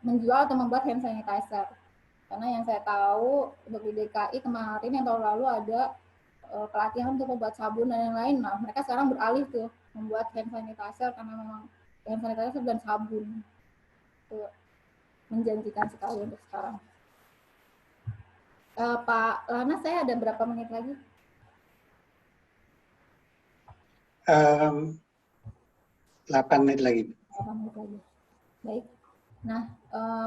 menjual atau membuat hand sanitizer. Karena yang saya tahu untuk di DKI kemarin yang tahun lalu ada pelatihan untuk membuat sabun dan lain-lain. Nah, mereka sekarang beralih tuh membuat hand sanitizer karena memang hand sanitizer dan sabun itu menjanjikan sekali untuk sekarang. Pak Lana, saya ada berapa menit lagi? 8 menit lagi. 8 menit lagi. Baik. Nah,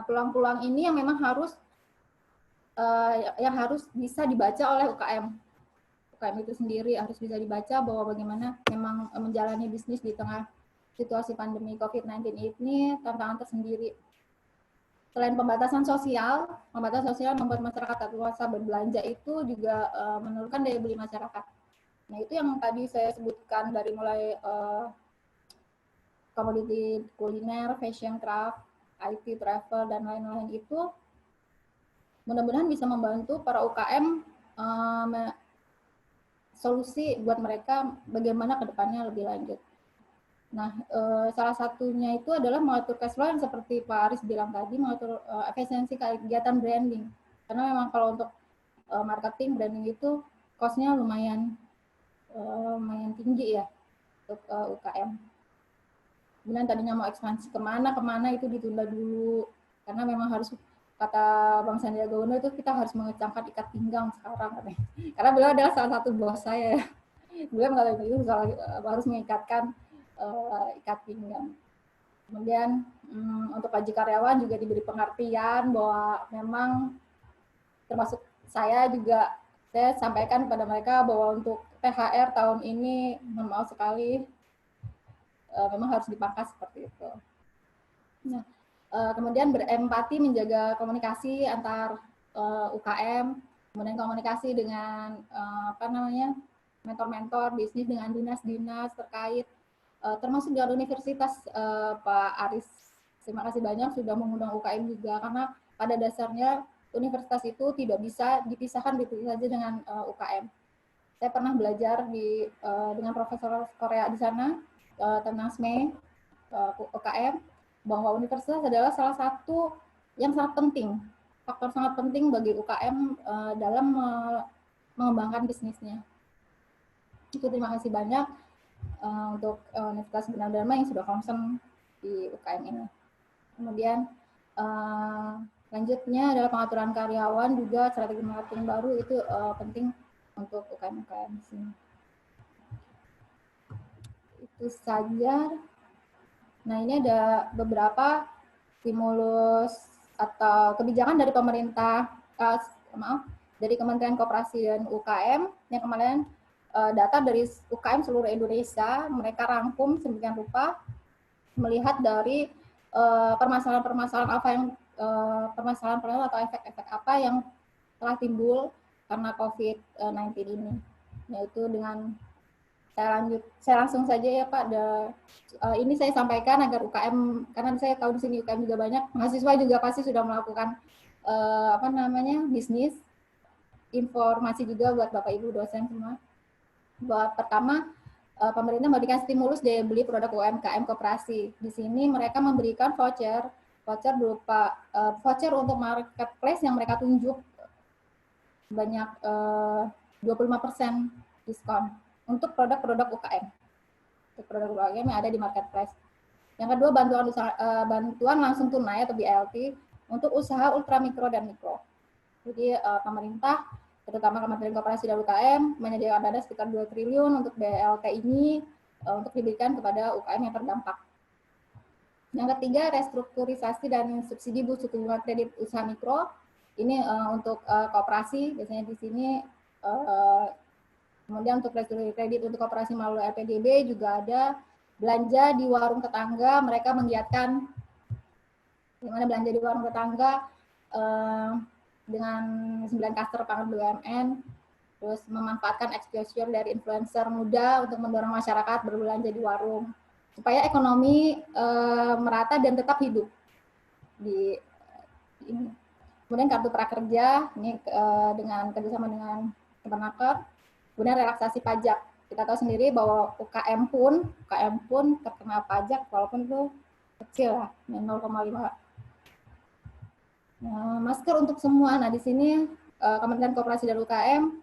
peluang-peluang ini yang memang harus bisa dibaca oleh UKM. UKM itu sendiri harus bisa dibaca bahwa bagaimana memang menjalani bisnis di tengah situasi pandemi COVID-19 ini tantangan tersendiri. Selain pembatasan sosial membuat masyarakat tak luasa berbelanja itu juga menurunkan daya beli masyarakat. Nah, itu yang tadi saya sebutkan dari mulai komoditi kuliner, fashion, craft, IT, travel, dan lain-lain itu mudah-mudahan bisa membantu para UKM solusi buat mereka bagaimana ke depannya lebih lanjut. Nah, salah satunya itu adalah mengatur cash flow yang seperti Pak Aris bilang tadi, mengatur efisiensi kegiatan branding. Karena memang kalau untuk marketing, branding itu cost-nya lumayan tinggi ya untuk UKM. Kemudian tadinya mau ekspansi kemana itu ditunda dulu. Karena memang harus, kata Bang Sandiaga Uno itu kita harus mengecangkan ikat pinggang sekarang katanya. Karena beliau adalah salah satu bos saya. Beliau mengatakan itu harus mengikatkan ikat pinggang. Kemudian untuk gaji karyawan juga diberi pengertian bahwa memang termasuk saya juga, saya sampaikan kepada mereka bahwa untuk THR tahun ini mohon maaf sekali memang harus dipangkas seperti itu. Nah, kemudian berempati menjaga komunikasi antar UKM, kemudian komunikasi dengan mentor-mentor bisnis dengan dinas-dinas terkait, termasuk dengan universitas. Pak Aris, terima kasih banyak sudah mengundang UKM juga, karena pada dasarnya universitas itu tidak bisa dipisahkan begitu saja dengan UKM. Saya pernah belajar dengan profesor Korea di sana tentang SME, UKM, bahwa universitas adalah salah satu yang sangat penting, faktor sangat penting bagi UKM dalam mengembangkan bisnisnya. Itu terima kasih banyak untuk Universitas Gunadarma yang sudah concern di UKM ini. Kemudian selanjutnya adalah pengaturan karyawan, juga strategi marketing baru itu penting untuk UKM-UKM di sini. Itu saja. Nah, ini ada beberapa stimulus atau kebijakan dari pemerintah, dari Kementerian Koperasi dan UKM yang kemarin data dari UKM seluruh Indonesia mereka rangkum sedemikian rupa melihat dari permasalahan-permasalahan apa yang permasalahan atau efek-efek apa yang telah timbul karena COVID-19 ini, yaitu dengan saya langsung saja ya Pak. Ini saya sampaikan agar UKM, karena saya tahu di sini UKM juga banyak, mahasiswa juga pasti sudah melakukan bisnis, informasi juga buat Bapak Ibu dosen semua. Bahwa pertama, pemerintah memberikan stimulus daya beli produk UMKM koperasi. Di sini mereka memberikan voucher berupa voucher untuk marketplace yang mereka tunjuk banyak 25% diskon untuk produk-produk UKM. Untuk produk UKM yang ada di marketplace. Yang kedua, bantuan langsung tunai atau BLT untuk usaha ultra mikro dan mikro. Jadi pemerintah, terutama Kementerian Koperasi dan UKM, menyediakan dana sekitar 2 triliun untuk BLT ini untuk diberikan kepada UKM yang terdampak. Yang ketiga, restrukturisasi dan subsidi suku bunga kredit usaha mikro. Ini untuk koperasi, biasanya di sini. Kemudian untuk restrukturisasi kredit untuk koperasi melalui LPDB juga ada. Belanja di warung tetangga, mereka menggiatkan bagaimana belanja di warung tetangga dengan 9 klaster pangan BUMN, terus memanfaatkan exposure dari influencer muda untuk mendorong masyarakat berbelanja di warung supaya ekonomi merata dan tetap hidup di ini. Kemudian kartu prakerja ini dengan kerjasama dengan Kemenaker. Kemudian relaksasi pajak. Kita tahu sendiri bahwa UKM pun terkena pajak walaupun itu kecil lah, 0,5. Masker untuk semua. Nah, di sini Kementerian Koperasi dan UKM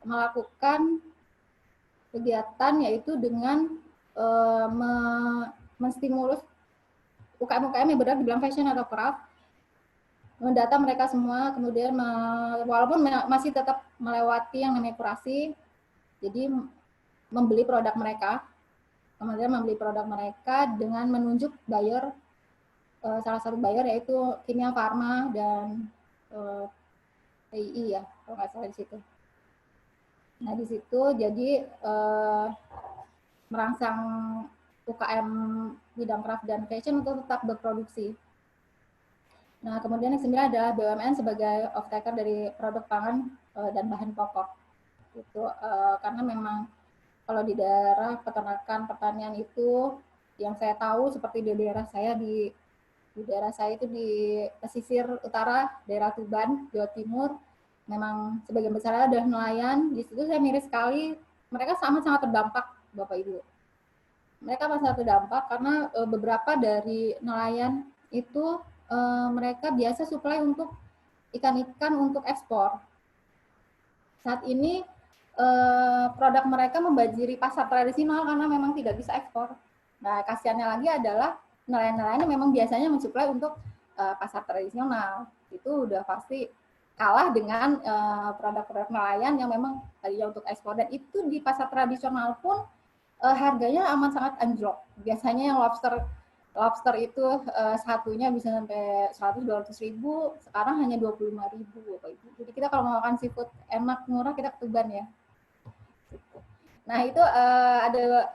melakukan kegiatan yaitu dengan menstimulus UKM-UKM yang berada di bidang fashion atau craft, mendata mereka semua, kemudian walaupun masih tetap melewati yang namanya kurasi, jadi membeli produk mereka, kemudian membeli produk mereka dengan menunjuk buyer, salah satu buyer yaitu Kimia Farma dan TII ya, kalau nggak salah di situ. Nah, di situ jadi merangsang UKM bidang craft dan fashion untuk tetap berproduksi. Nah, kemudian yang sembilan adalah BUMN sebagai off-taker dari produk pangan dan bahan pokok. Itu karena memang kalau di daerah peternakan pertanian itu yang saya tahu seperti di daerah saya di daerah saya itu di pesisir utara, daerah Tuban, Jawa Timur, memang sebagian besar adalah nelayan. Di situ saya miris sekali, mereka sangat-sangat terdampak, Bapak Ibu. Mereka sangat terdampak karena beberapa dari nelayan itu mereka biasa suplai untuk ikan-ikan untuk ekspor. Saat ini produk mereka membanjiri pasar tradisional karena memang tidak bisa ekspor. Nah, kasihannya lagi adalah nelayan-nelayan yang memang biasanya mensuplai untuk pasar tradisional. Itu udah pasti kalah dengan produk-produk nelayan yang memang tadinya untuk ekspor. Dan itu di pasar tradisional pun harganya amat sangat anjlok. Biasanya yang lobster itu satunya bisa sampai 100-200 ribu, sekarang hanya 25 ribu. Jadi kita kalau mau makan seafood enak, murah, kita ke Tuban ya. Nah, itu ada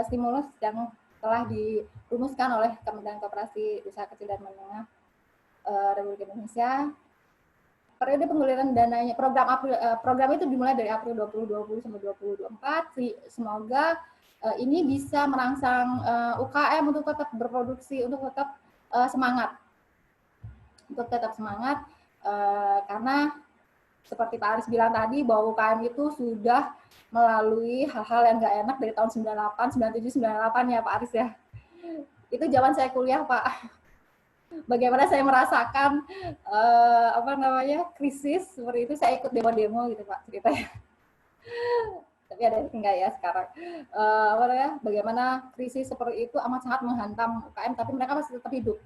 stimulus yang telah dirumuskan oleh Kementerian Koperasi Usaha Kecil dan Menengah Republik Indonesia. Periode pengguliran dananya, program itu dimulai dari April 2020 sampai 2024. Semoga ini bisa merangsang UKM untuk tetap berproduksi, untuk tetap semangat. Karena seperti Pak Aris bilang tadi bahwa UKM itu sudah melalui hal-hal yang nggak enak dari tahun 98, 97, 98 ya Pak Aris ya. Itu zaman saya kuliah Pak. Bagaimana saya merasakan krisis seperti itu, saya ikut demo-demo gitu Pak ceritanya. Tapi ada enggak ya sekarang. Bagaimana krisis seperti itu amat sangat menghantam UKM, tapi mereka masih tetap hidup.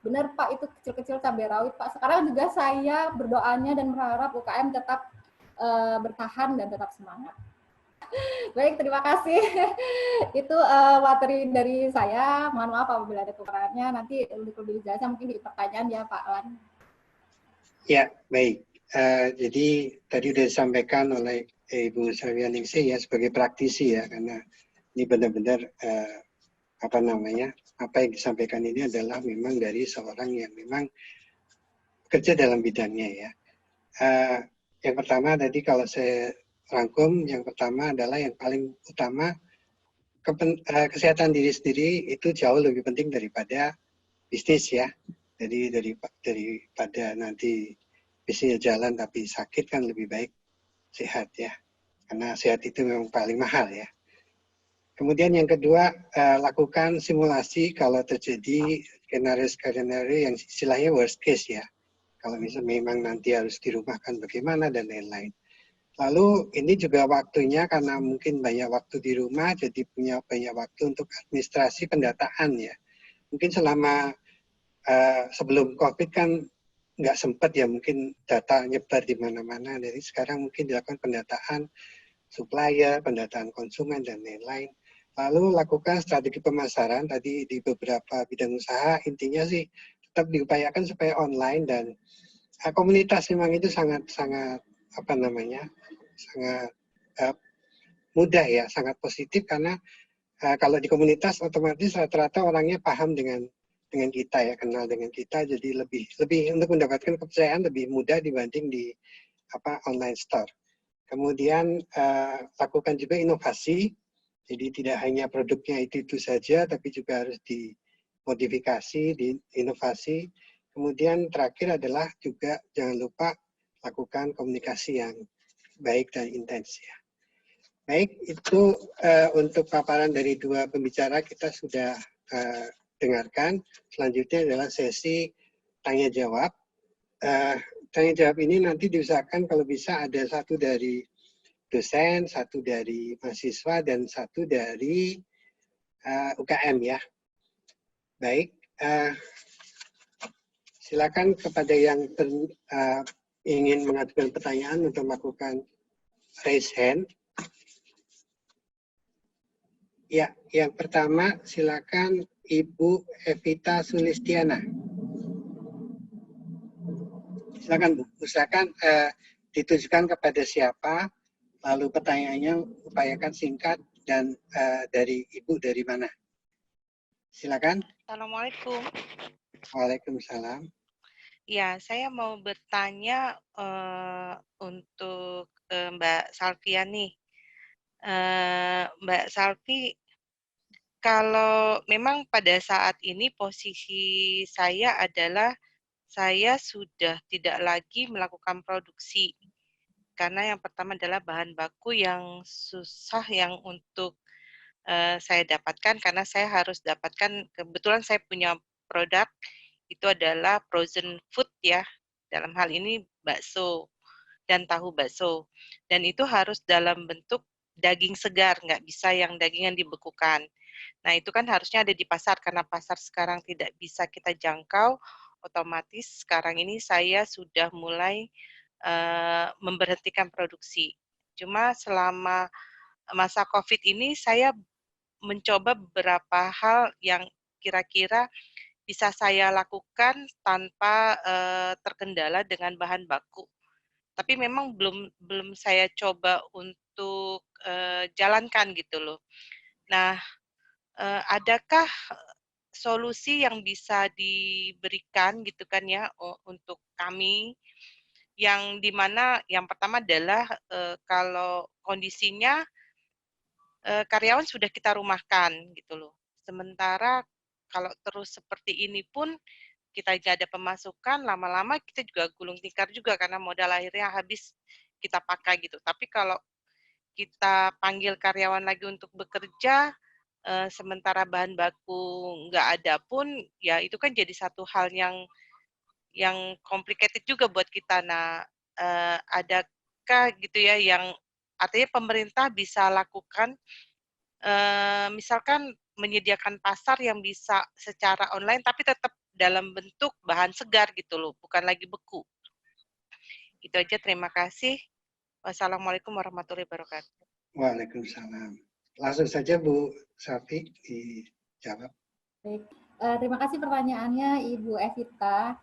Benar Pak, itu kecil-kecil cabai rawit Pak. Sekarang juga saya berdoanya dan berharap UKM tetap bertahan dan tetap semangat. Baik, terima kasih. Itu materi dari saya. Mohon maaf apabila ada kekurangannya. Nanti lebih jelasnya mungkin di pertanyaan ya Pak Lan. Ya, baik. Jadi tadi sudah disampaikan oleh Ibu Sawianingsih ya sebagai praktisi ya, karena ini benar-benar apa yang disampaikan ini adalah memang dari seorang yang memang kerja dalam bidangnya ya. Yang pertama tadi kalau saya rangkum, yang pertama adalah yang paling utama kesehatan diri sendiri itu jauh lebih penting daripada bisnis ya. Jadi daripada nanti bisnis jalan tapi sakit kan lebih baik sehat ya. Karena sehat itu memang paling mahal ya. Kemudian yang kedua, lakukan simulasi kalau terjadi skenario yang istilahnya worst case ya. Kalau misalnya memang nanti harus dirumahkan bagaimana dan lain-lain. Lalu ini juga waktunya karena mungkin banyak waktu di rumah, jadi punya banyak waktu untuk administrasi pendataan ya. Mungkin selama sebelum COVID kan nggak sempat ya, mungkin data nyebar di mana-mana. Jadi sekarang mungkin dilakukan pendataan supplier, pendataan konsumen, dan lain-lain. Lalu lakukan strategi pemasaran tadi di beberapa bidang usaha, intinya sih tetap diupayakan supaya online dan komunitas memang itu sangat mudah ya, sangat positif karena kalau di komunitas otomatis rata-rata orangnya paham dengan kita ya, kenal dengan kita, jadi lebih untuk mendapatkan kepercayaan lebih mudah dibanding di online store. Kemudian lakukan juga inovasi, jadi tidak hanya produknya itu saja, tapi juga harus dimodifikasi, diinovasi. Kemudian terakhir adalah juga jangan lupa lakukan komunikasi yang baik dan intens ya. Baik, itu untuk paparan dari dua pembicara kita sudah dengarkan. Selanjutnya adalah sesi tanya jawab. Tanya jawab ini nanti diusahakan kalau bisa ada satu dari dosen, satu dari mahasiswa, dan satu dari UKM ya. Baik, silakan kepada yang ingin mengajukan pertanyaan untuk melakukan raise hand. Ya, yang pertama silakan Ibu Evita Sulistiana. Silakan Bu, usahakan ditujukan kepada siapa, lalu pertanyaannya upayakan singkat dan dari Ibu dari mana. Silakan. Assalamualaikum. Waalaikumsalam. Ya, saya mau bertanya untuk Mbak Salvia nih. Mbak Salvi, kalau memang pada saat ini posisi saya adalah saya sudah tidak lagi melakukan produksi. Karena yang pertama adalah bahan baku yang susah yang untuk saya dapatkan, karena saya harus dapatkan, kebetulan saya punya produk itu adalah frozen food ya, dalam hal ini bakso dan tahu bakso, dan itu harus dalam bentuk daging segar, nggak bisa yang daging yang dibekukan. Nah itu kan harusnya ada di pasar, karena pasar sekarang tidak bisa kita jangkau, otomatis sekarang ini saya sudah mulai memberhentikan produksi. Cuma selama masa COVID ini saya mencoba beberapa hal yang kira-kira bisa saya lakukan tanpa terkendala dengan bahan baku. Tapi memang belum saya coba untuk jalankan gitu loh. Nah, adakah solusi yang bisa diberikan gitu kan ya untuk kami, yang dimana yang pertama adalah kalau kondisinya karyawan sudah kita rumahkan gitu loh. Sementara kalau terus seperti ini pun kita nggak ada pemasukan, lama-lama kita juga gulung tikar juga karena modal akhirnya habis kita pakai gitu. Tapi kalau kita panggil karyawan lagi untuk bekerja, sementara bahan baku nggak ada pun, ya itu kan jadi satu hal yang complicated juga buat kita. Nah, adakah gitu ya yang artinya pemerintah bisa lakukan, misalkan menyediakan pasar yang bisa secara online tapi tetap dalam bentuk bahan segar gitu loh, bukan lagi beku. Itu aja, terima kasih. Wassalamualaikum warahmatullahi wabarakatuh. Waalaikumsalam. Langsung saja Bu Safi dijawab. Baik, terima kasih pertanyaannya Ibu Evita.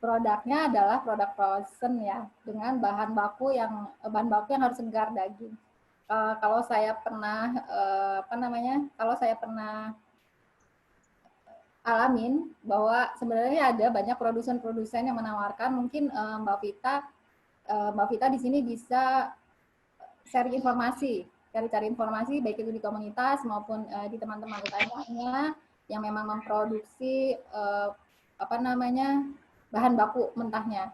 Produknya adalah produk frozen ya, dengan bahan baku yang harus segar daging. Kalau saya pernah kalau saya pernah alamin bahwa sebenarnya ada banyak produsen-produsen yang menawarkan, mungkin Mbak Vita di sini bisa cari informasi baik itu di komunitas maupun di teman-teman UKM-nya yang memang memproduksi bahan baku mentahnya.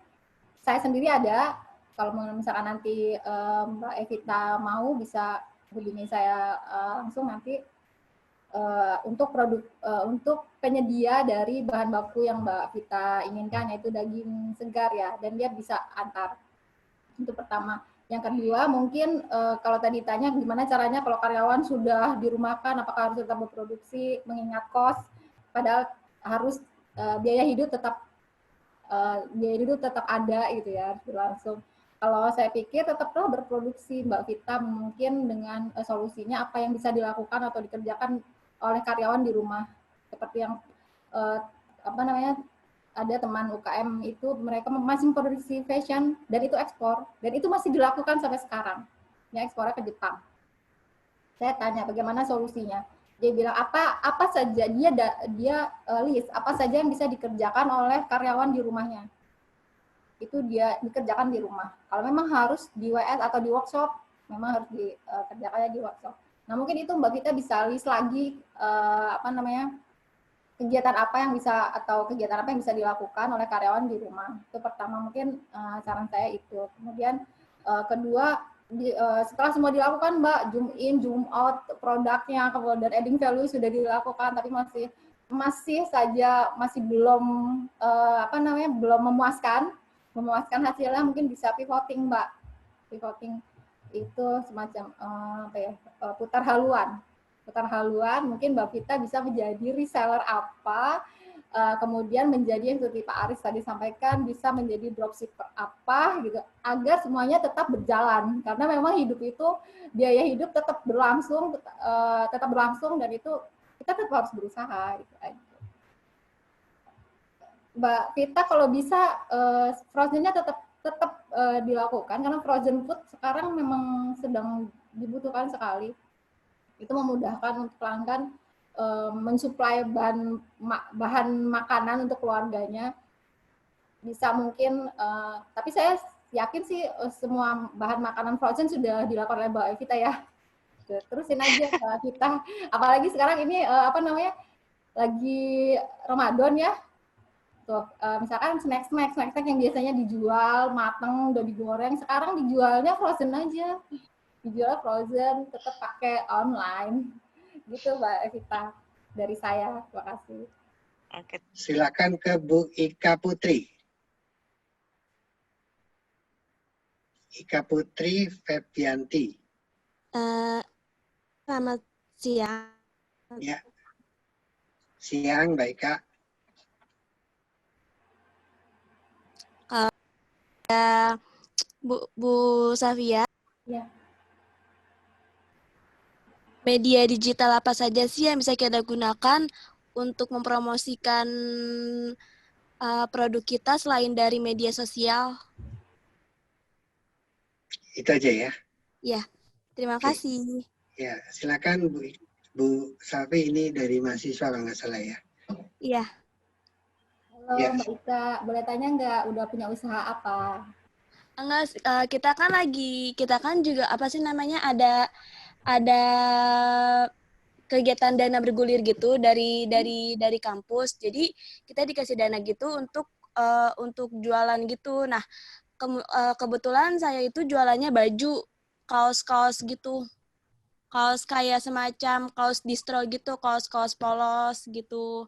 Saya sendiri ada, kalau misalkan nanti Mbak Evita mau bisa hubungi saya langsung nanti untuk penyedia dari bahan baku yang Mbak Vita inginkan, yaitu daging segar ya, dan dia bisa antar. Itu pertama. Yang kedua, mungkin kalau tadi tanya gimana caranya kalau karyawan sudah dirumahkan, apakah harus tetap berproduksi, mengingat kos, padahal harus biaya hidup tetap ada gitu ya, berlangsung. Kalau saya pikir tetaplah berproduksi, Mbak Vita, mungkin dengan solusinya apa yang bisa dilakukan atau dikerjakan oleh karyawan di rumah, seperti yang ada teman UKM itu mereka masih produksi fashion dan itu ekspor, dan itu masih dilakukan sampai sekarang. Ya, ekspornya ke Jepang. Saya tanya bagaimana solusinya. Dia bilang apa saja dia list apa saja yang bisa dikerjakan oleh karyawan di rumahnya. Itu dia dikerjakan di rumah. Kalau memang harus di WS atau di workshop, memang harus dikerjakannya di workshop. Nah, mungkin itu Mbak Vita bisa list lagi kegiatan apa yang bisa dilakukan oleh karyawan di rumah. Itu pertama, mungkin saran saya itu. Kemudian kedua, setelah semua dilakukan, Mbak, zoom in, zoom out produknya, kemudian adding value sudah dilakukan, tapi masih belum belum memuaskan hasilnya, mungkin bisa pivoting, Mbak. Pivoting itu semacam putar haluan, mungkin Mbak Vita bisa menjadi reseller apa, kemudian menjadi yang seperti Pak Aris tadi sampaikan, bisa menjadi dropshipper apa gitu, agar semuanya tetap berjalan, karena memang hidup itu, biaya hidup tetap berlangsung dan itu kita tetap harus berusaha gitu. Mbak Vita, kalau bisa frozennya tetap dilakukan, karena frozen food sekarang memang sedang dibutuhkan sekali. Itu memudahkan untuk pelanggan mensuplai bahan makanan untuk keluarganya. Bisa mungkin, tapi saya yakin sih semua bahan makanan frozen sudah dilakukan oleh Mbak Evita ya. Terusin aja Mbak Vita. Apalagi sekarang ini lagi Ramadan ya. Tuh, misalkan snack yang biasanya dijual mateng udah digoreng, sekarang dijualnya frozen aja. Dijual frozen, tetap pakai online. Gitu Mbak Evita, dari saya. Terima kasih. Oke. Silakan ke Bu Ika Putri. Ika Putri Febianti. Selamat siang. Ya. Siang, Mbak Ika. Bu Safia. Ya. Media digital apa saja sih yang bisa kita gunakan untuk mempromosikan produk kita selain dari media sosial? Itu aja ya. Ya, terima kasih. Ya, silakan Bu Safi, ini dari mahasiswa kalau nggak salah ya. Iya. Halo ya. Mbak Ika, boleh tanya nggak udah punya usaha apa? Enggak, kita kan juga apa sih namanya, ada kegiatan dana bergulir gitu dari kampus. Jadi kita dikasih dana gitu untuk jualan gitu. Nah, kebetulan saya itu jualannya baju, kaos-kaos gitu. Kaos kayak semacam kaos distro gitu, kaos-kaos polos gitu.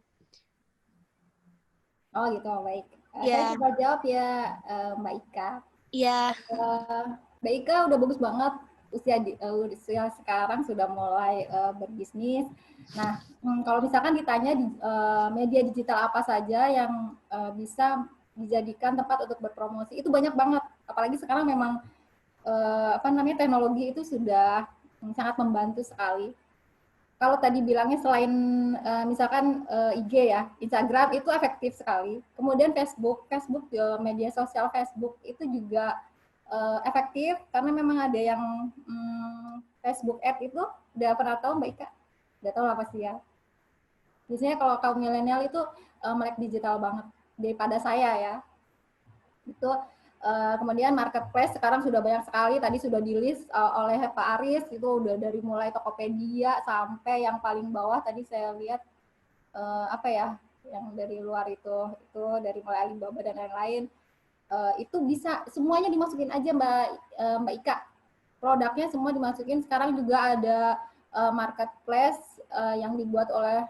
Oh gitu, baik. Ya. Saya coba jawab ya, Mbak Ika. Iya. Mbak Ika udah bagus banget, usia sekarang sudah mulai berbisnis. Nah, kalau misalkan ditanya media digital apa saja yang bisa dijadikan tempat untuk berpromosi, itu banyak banget. Apalagi sekarang memang teknologi itu sudah sangat membantu sekali. Kalau tadi bilangnya selain misalkan IG ya, Instagram itu efektif sekali. Kemudian Facebook media sosial Facebook itu juga efektif karena memang ada yang Facebook Ad itu, udah pernah tahu Mbak Ika? Udah tahu apa sih ya? Biasanya kalau kaum milenial itu melek digital banget daripada saya ya. Itu kemudian marketplace sekarang sudah banyak sekali, tadi sudah di-list oleh Pak Aris, itu udah dari mulai Tokopedia sampai yang paling bawah tadi saya lihat yang dari luar itu dari mulai Alibaba dan lain-lain. Itu bisa semuanya dimasukin aja Mbak Ika. Produknya semua dimasukin. Sekarang juga ada marketplace yang dibuat oleh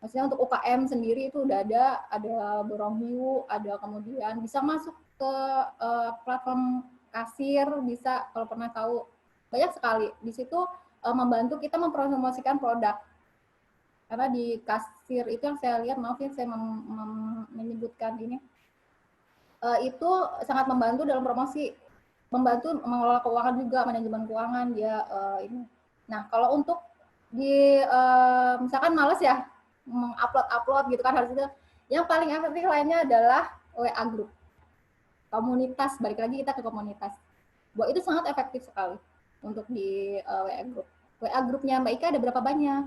maksudnya untuk UKM sendiri itu udah ada Boronghiu, ada kemudian bisa masuk ke platform kasir, bisa kalau pernah tahu, banyak sekali di situ membantu kita mempromosikan produk. Karena di kasir itu yang saya lihat, maaf ya saya menyebutkan ini, itu sangat membantu dalam promosi, membantu mengelola keuangan juga, manajemen keuangan dia ini. Nah kalau untuk di misalkan males ya mengupload gitu kan, harus itu yang paling efektif lainnya adalah WA group, komunitas. Balik lagi kita ke komunitas, bahwa itu sangat efektif sekali untuk di WA group. WA grupnya Mbak Ika ada berapa banyak?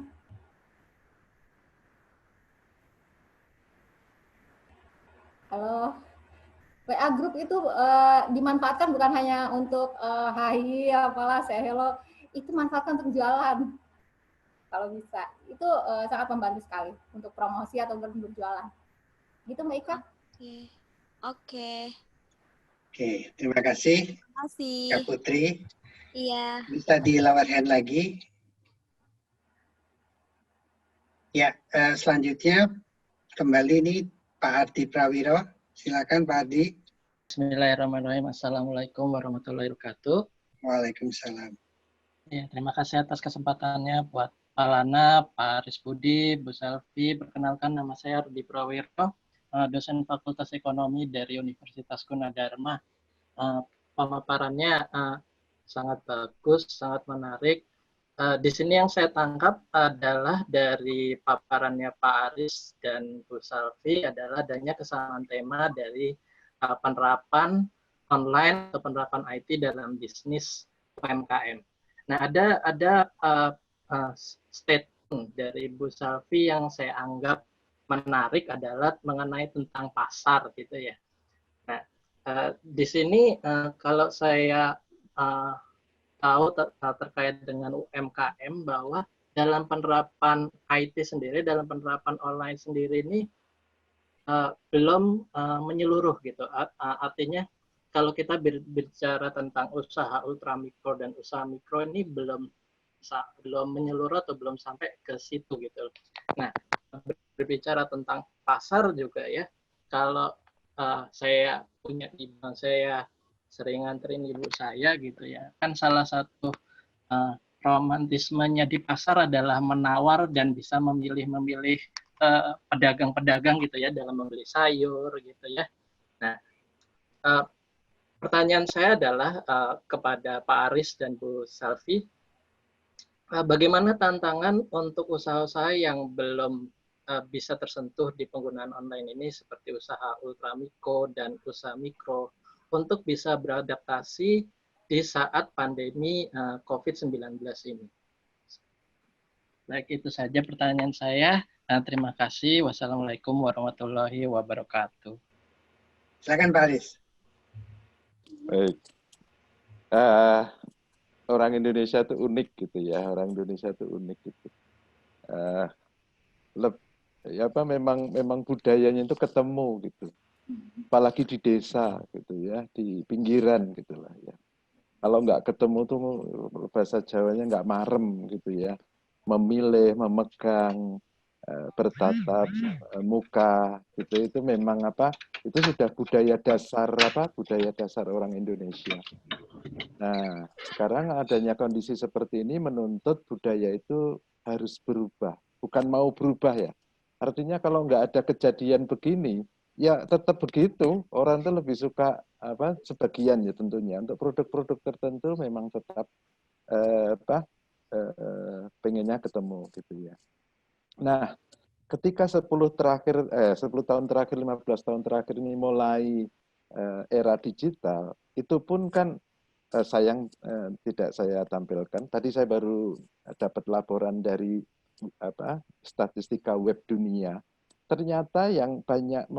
Halo, WA group itu dimanfaatkan bukan hanya untuk hai apalah saya hello, itu manfaatkan untuk jualan. Kalau bisa, itu sangat membantu sekali untuk promosi atau berjualan. Gitu Mbak Ika? Oke. Oke, terima kasih. Terima kasih. Kak Putri. Iya. Bisa di lower hand lagi. Ya, selanjutnya kembali ini Pak Ardi Prawiro. Silakan Pak Ardi. Bismillahirrahmanirrahim. Assalamualaikum warahmatullahi wabarakatuh. Waalaikumsalam. Ya, terima kasih atas kesempatannya buat Pak Lana, Pak Aris Budi, Bu Selvi. Perkenalkan, nama saya Ardi Prawiro, dosen Fakultas Ekonomi dari Universitas Gunadarma. Pemaparannya sangat bagus, sangat menarik. Di sini yang saya tangkap adalah dari paparannya Pak Aris dan Bu Selvi adalah adanya kesamaan tema dari penerapan online atau penerapan IT dalam bisnis UMKM. Nah, ada statement dari Bu Selvi yang saya anggap menarik adalah mengenai tentang pasar gitu ya. Nah, di sini kalau saya tahu terkait dengan UMKM bahwa dalam penerapan IT sendiri, dalam penerapan online sendiri ini belum menyeluruh gitu. Artinya kalau kita bicara tentang usaha ultramikro dan usaha mikro ini belum menyeluruh atau belum sampai ke situ gitu. Nah, berbicara tentang pasar juga ya, kalau saya punya ibu, saya sering nganterin ibu saya gitu ya, kan salah satu romantismenya di pasar adalah menawar dan bisa memilih pedagang-pedagang gitu ya dalam membeli sayur gitu ya. Nah, pertanyaan saya adalah kepada Pak Aris dan Bu Selvi, bagaimana tantangan untuk usaha-usaha yang belum bisa tersentuh di penggunaan online ini seperti usaha ultramikro dan usaha mikro untuk bisa beradaptasi di saat pandemi COVID-19 ini? Baik, itu saja pertanyaan saya. Terima kasih. Wassalamualaikum warahmatullahi wabarakatuh. Silakan Pak Aris. Baik. orang Indonesia itu unik gitu ya, orang Indonesia itu unik gitu. Ya apa memang budayanya itu ketemu gitu, apalagi di desa gitu ya, di pinggiran gitulah ya. Kalau nggak ketemu tuh bahasa Jawanya nggak marem gitu ya, memilih, memegang, bertatap muka gitu, itu memang apa, itu sudah budaya dasar orang Indonesia. Nah, sekarang adanya kondisi seperti ini menuntut budaya itu harus berubah, bukan mau berubah ya. Artinya kalau nggak ada kejadian begini, ya tetap begitu. Orang tuh lebih suka sebagian ya tentunya untuk produk-produk tertentu memang tetap pengennya ketemu gitu ya. Nah, ketika 10 tahun terakhir, 15 tahun terakhir ini mulai era digital, itu pun kan sayang tidak saya tampilkan. Tadi saya baru dapat laporan dari statistika web dunia. Ternyata yang banyak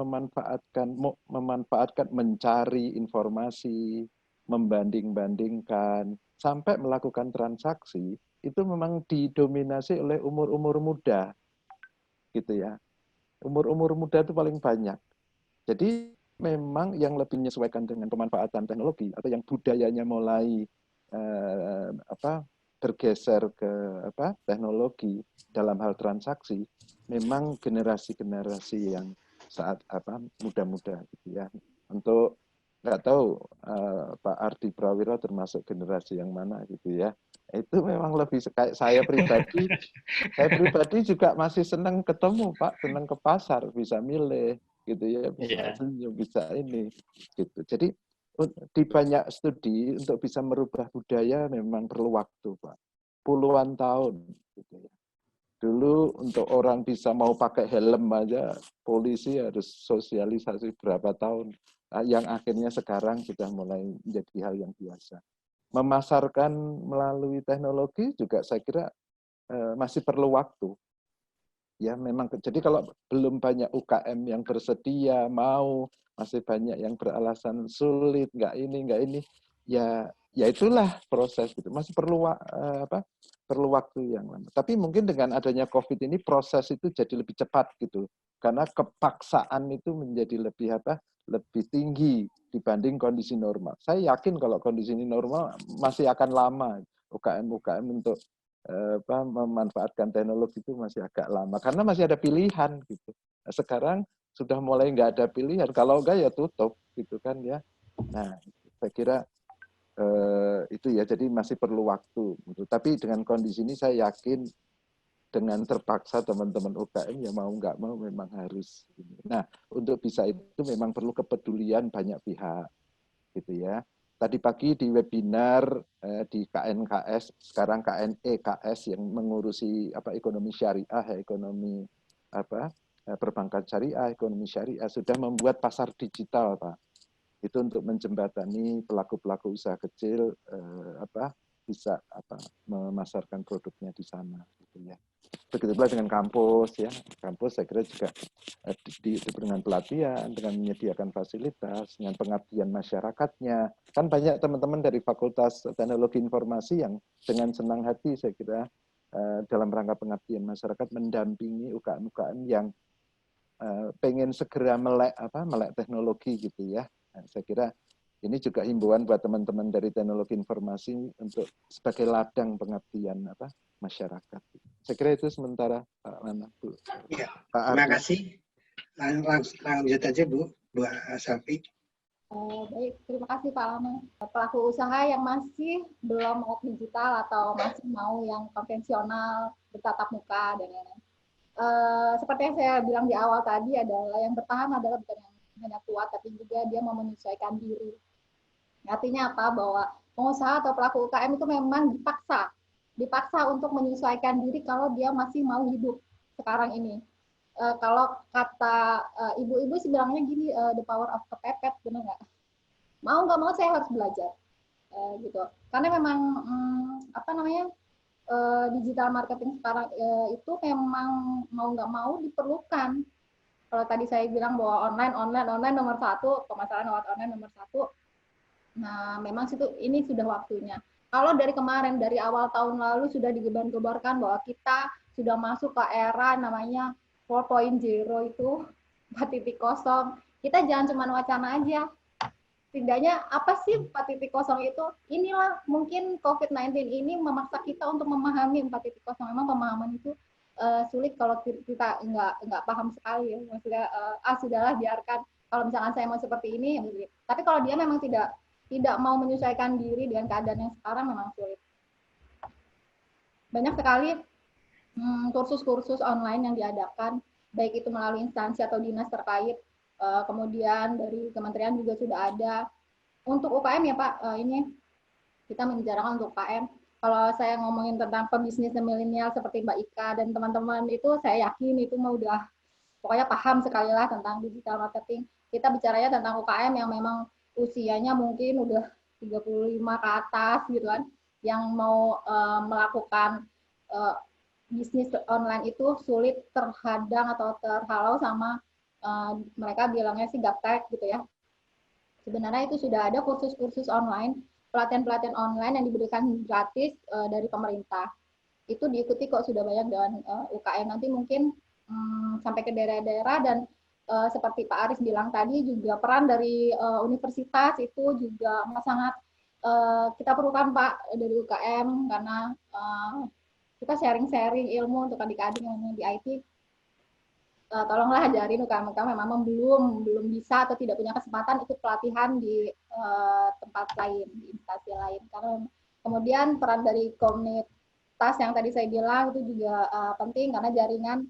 memanfaatkan mencari informasi, membanding-bandingkan, sampai melakukan transaksi, itu memang didominasi oleh umur-umur muda. Gitu ya. Umur-umur muda itu paling banyak. Jadi memang yang lebih menyesuaikan dengan pemanfaatan teknologi atau yang budayanya mulai bergeser ke teknologi dalam hal transaksi, memang generasi-generasi yang saat muda-muda gitu ya. Untuk nggak tahu Pak Ardi Prawiro termasuk generasi yang mana gitu ya. Itu memang lebih kayak saya pribadi juga masih senang ketemu Pak, senang ke pasar, bisa milih gitu ya, bisa senyum, bisa ini gitu. Jadi di banyak studi untuk bisa merubah budaya memang perlu waktu Pak, puluhan tahun gitu ya. Dulu untuk orang bisa mau pakai helm aja polisi harus sosialisasi berapa tahun, yang akhirnya sekarang sudah mulai menjadi hal yang biasa. Memasarkan melalui teknologi juga saya kira masih perlu waktu. Ya memang, jadi kalau belum banyak UKM yang bersedia, masih banyak yang beralasan sulit, nggak ini, ya itulah proses gitu. Masih perlu perlu waktu yang lama. Tapi mungkin dengan adanya COVID ini proses itu jadi lebih cepat gitu. Karena kepaksaan itu menjadi lebih tinggi dibanding kondisi normal. Saya yakin kalau kondisi ini normal masih akan lama UKM untuk memanfaatkan teknologi itu masih agak lama karena masih ada pilihan gitu. Nah, sekarang sudah mulai nggak ada pilihan, kalau enggak ya tutup gitu kan ya. Nah, saya kira itu ya, jadi masih perlu waktu. Tapi dengan kondisi ini saya yakin dengan terpaksa teman-teman UKM ya mau nggak mau memang harus. Nah, untuk bisa itu memang perlu kepedulian banyak pihak gitu ya. Tadi pagi di webinar di KNKS, sekarang KNEKS yang mengurusi ekonomi syariah, ekonomi perbankan syariah, ekonomi syariah sudah membuat pasar digital, Pak. Itu untuk menjembatani pelaku-pelaku usaha kecil bisa memasarkan produknya di sana gitu ya. Begitu pula dengan kampus ya. Kampus saya kira juga dengan pelatihan, dengan menyediakan fasilitas, dengan pengabdian masyarakatnya. Kan banyak teman-teman dari Fakultas Teknologi Informasi yang dengan senang hati saya kira dalam rangka pengabdian masyarakat mendampingi UKM-UKM yang pengen segera melek teknologi gitu ya. Nah, saya kira ini juga himbauan buat teman-teman dari teknologi informasi untuk sebagai ladang pengabdian masyarakat. Saya kira itu sementara Pak Nana, Bu. Ya, Pak terima Ardi. kasih. Lanjut aja Bu Safi. Baik, terima kasih Pak Lana. Pelaku usaha yang masih belum mau digital atau masih mau yang konvensional, bertatap muka dan lain-lain. Seperti yang saya bilang di awal tadi adalah yang bertahan adalah bukan yang hanya kuat, tapi juga dia mau menyesuaikan diri. Artinya apa? Bahwa pengusaha atau pelaku UKM itu memang dipaksa untuk menyesuaikan diri kalau dia masih mau hidup sekarang ini. Kalau kata ibu-ibu sih bilangnya gini, the power of kepepet, benar nggak? Mau nggak mau saya harus belajar, gitu. Karena memang digital marketing sekarang itu memang mau nggak mau diperlukan. Kalau tadi saya bilang bahwa online nomor satu, pemasaran lewat online nomor satu. Nah, memang ini sudah waktunya. Kalau dari kemarin, dari awal tahun lalu sudah digembar-gemborkan bahwa kita sudah masuk ke era namanya 4.0 itu 4.0. Kita jangan cuma wacana aja. Setidaknya apa sih 4.0 itu? Inilah mungkin COVID-19 ini memaksa kita untuk memahami 4.0. Memang pemahaman itu sulit kalau kita nggak paham sekali ya. Maksudnya sudahlah biarkan. Kalau misalkan saya mau seperti ini, ya. Tapi kalau dia memang tidak mau menyesuaikan diri dengan keadaan yang sekarang memang sulit. Banyak sekali kursus-kursus online yang diadakan, baik itu melalui instansi atau dinas terkait, kemudian dari kementerian juga sudah ada. Untuk UKM ya Pak, ini kita membicarakan untuk UKM. Kalau saya ngomongin tentang pebisnis milenial seperti Mbak Ika dan teman-teman itu, saya yakin itu mau udah pokoknya paham sekali lah tentang digital marketing. Kita bicaranya tentang UKM yang memang usianya mungkin udah 35 ke atas gitu kan, yang mau melakukan bisnis online itu sulit terhadang atau terhalau sama mereka bilangnya sih gaptek gitu ya. Sebenarnya itu sudah ada kursus-kursus online, pelatihan-pelatihan online yang diberikan gratis dari pemerintah. Itu diikuti kok sudah banyak dengan UKM. Nanti mungkin sampai ke daerah-daerah dan seperti Pak Aris bilang tadi juga peran dari universitas itu juga sangat kita perlukan Pak dari UKM karena kita sharing-sharing ilmu untuk adik-adik yang di IT. Tolonglah ajarin UKM-UKM memang belum bisa atau tidak punya kesempatan ikut pelatihan di tempat lain, di instansi lain. Karena kemudian peran dari komunitas yang tadi saya bilang itu juga penting karena jaringan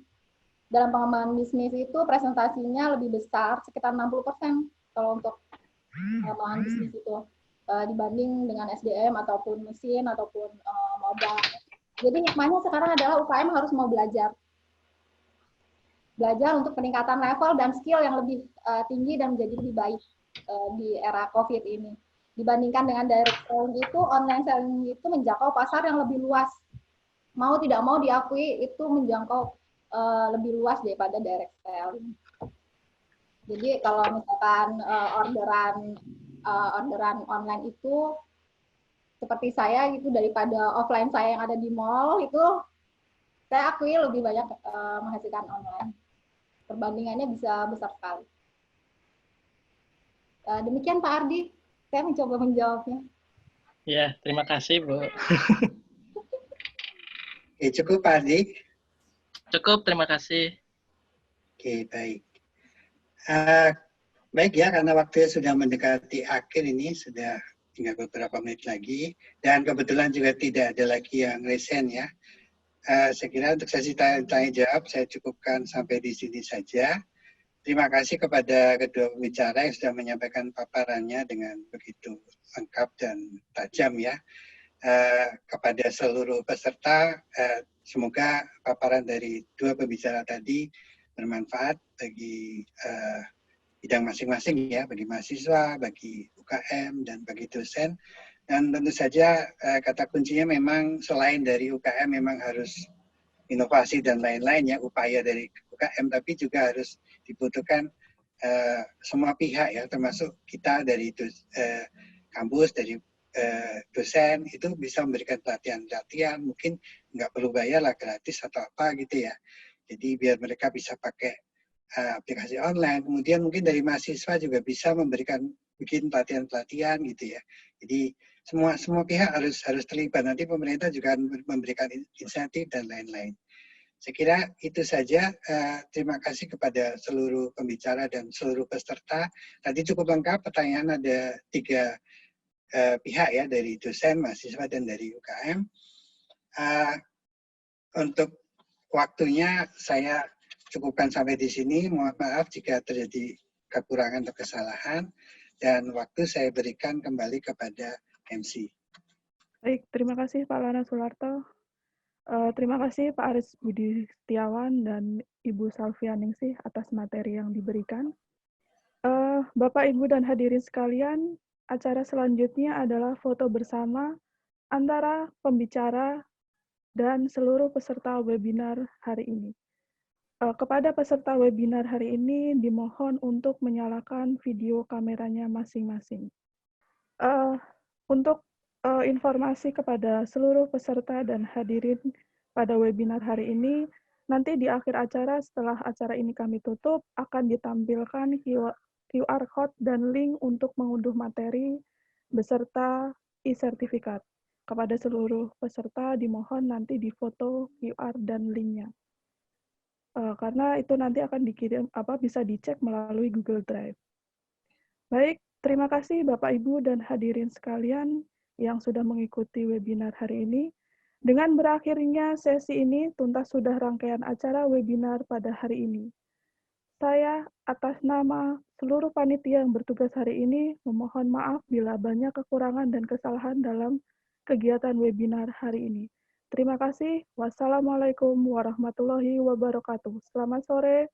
dalam pengembangan bisnis itu presentasinya lebih besar, sekitar 60% kalau untuk pengembangan bisnis itu dibanding dengan SDM ataupun mesin ataupun modal. Jadi hikmahnya sekarang adalah UKM harus mau belajar untuk peningkatan level dan skill yang lebih tinggi dan menjadi lebih baik di era COVID ini. Dibandingkan dengan direct selling itu, online selling itu menjangkau pasar yang lebih luas. Mau tidak mau diakui itu menjangkau lebih luas daripada direct selling. Jadi kalau misalkan orderan online itu seperti saya gitu daripada offline saya yang ada di mall itu saya akui lebih banyak menghasilkan online. Perbandingannya bisa besar sekali. Demikian Pak Ardi, saya mencoba menjawabnya. Ya, terima kasih Bu. Oke, cukup Pak Ardi. Cukup, terima kasih. Oke, baik. Baik ya, karena waktunya sudah mendekati akhir ini, sudah tinggal beberapa menit lagi, dan kebetulan juga tidak ada lagi yang resen ya. Saya kira untuk sesi tanya jawab saya cukupkan sampai di sini saja. Terima kasih kepada kedua pembicara yang sudah menyampaikan paparannya dengan begitu lengkap dan tajam ya. Kepada seluruh peserta, semoga paparan dari dua pembicara tadi bermanfaat bagi bidang masing-masing ya, bagi mahasiswa, bagi UKM, dan bagi dosen. Dan tentu saja kata kuncinya memang selain dari UKM memang harus inovasi dan lain-lain ya, upaya dari UKM, tapi juga harus dibutuhkan semua pihak ya, termasuk kita dari kampus, dari dosen itu bisa memberikan pelatihan-pelatihan, mungkin nggak perlu bayar lah, gratis atau apa gitu ya. Jadi biar mereka bisa pakai aplikasi online. Kemudian mungkin dari mahasiswa juga bisa bikin pelatihan-pelatihan gitu ya. Jadi semua pihak harus terlibat. Nanti pemerintah juga memberikan insentif dan lain-lain. Saya kira itu saja. Terima kasih kepada seluruh pembicara dan seluruh peserta. Tadi cukup lengkap. Pertanyaan ada 3 pihak ya, dari dosen, mahasiswa, dan dari UKM. Untuk waktunya saya cukupkan sampai di sini. Mohon maaf jika terjadi kekurangan atau kesalahan. Dan waktu saya berikan kembali kepada MC. Baik, terima kasih Pak Lana Sularto. Terima kasih Pak Aris Budi Setiawan dan Ibu Salvianingsih atas materi yang diberikan. Bapak, Ibu, dan hadirin sekalian, acara selanjutnya adalah foto bersama antara pembicara dan seluruh peserta webinar hari ini. Kepada peserta webinar hari ini dimohon untuk menyalakan video kameranya masing-masing. Untuk informasi kepada seluruh peserta dan hadirin pada webinar hari ini. Nanti di akhir acara, setelah acara ini kami tutup, akan ditampilkan QR code dan link untuk mengunduh materi beserta e-sertifikat. Kepada seluruh peserta dimohon nanti difoto QR dan linknya. Karena itu nanti akan dikirim bisa dicek melalui Google Drive. Baik, terima kasih Bapak Ibu dan hadirin sekalian yang sudah mengikuti webinar hari ini. Dengan berakhirnya sesi ini, tuntas sudah rangkaian acara webinar pada hari ini. Saya atas nama seluruh panitia yang bertugas hari ini memohon maaf bila banyak kekurangan dan kesalahan dalam kegiatan webinar hari ini. Terima kasih. Wassalamualaikum warahmatullahi wabarakatuh. Selamat sore.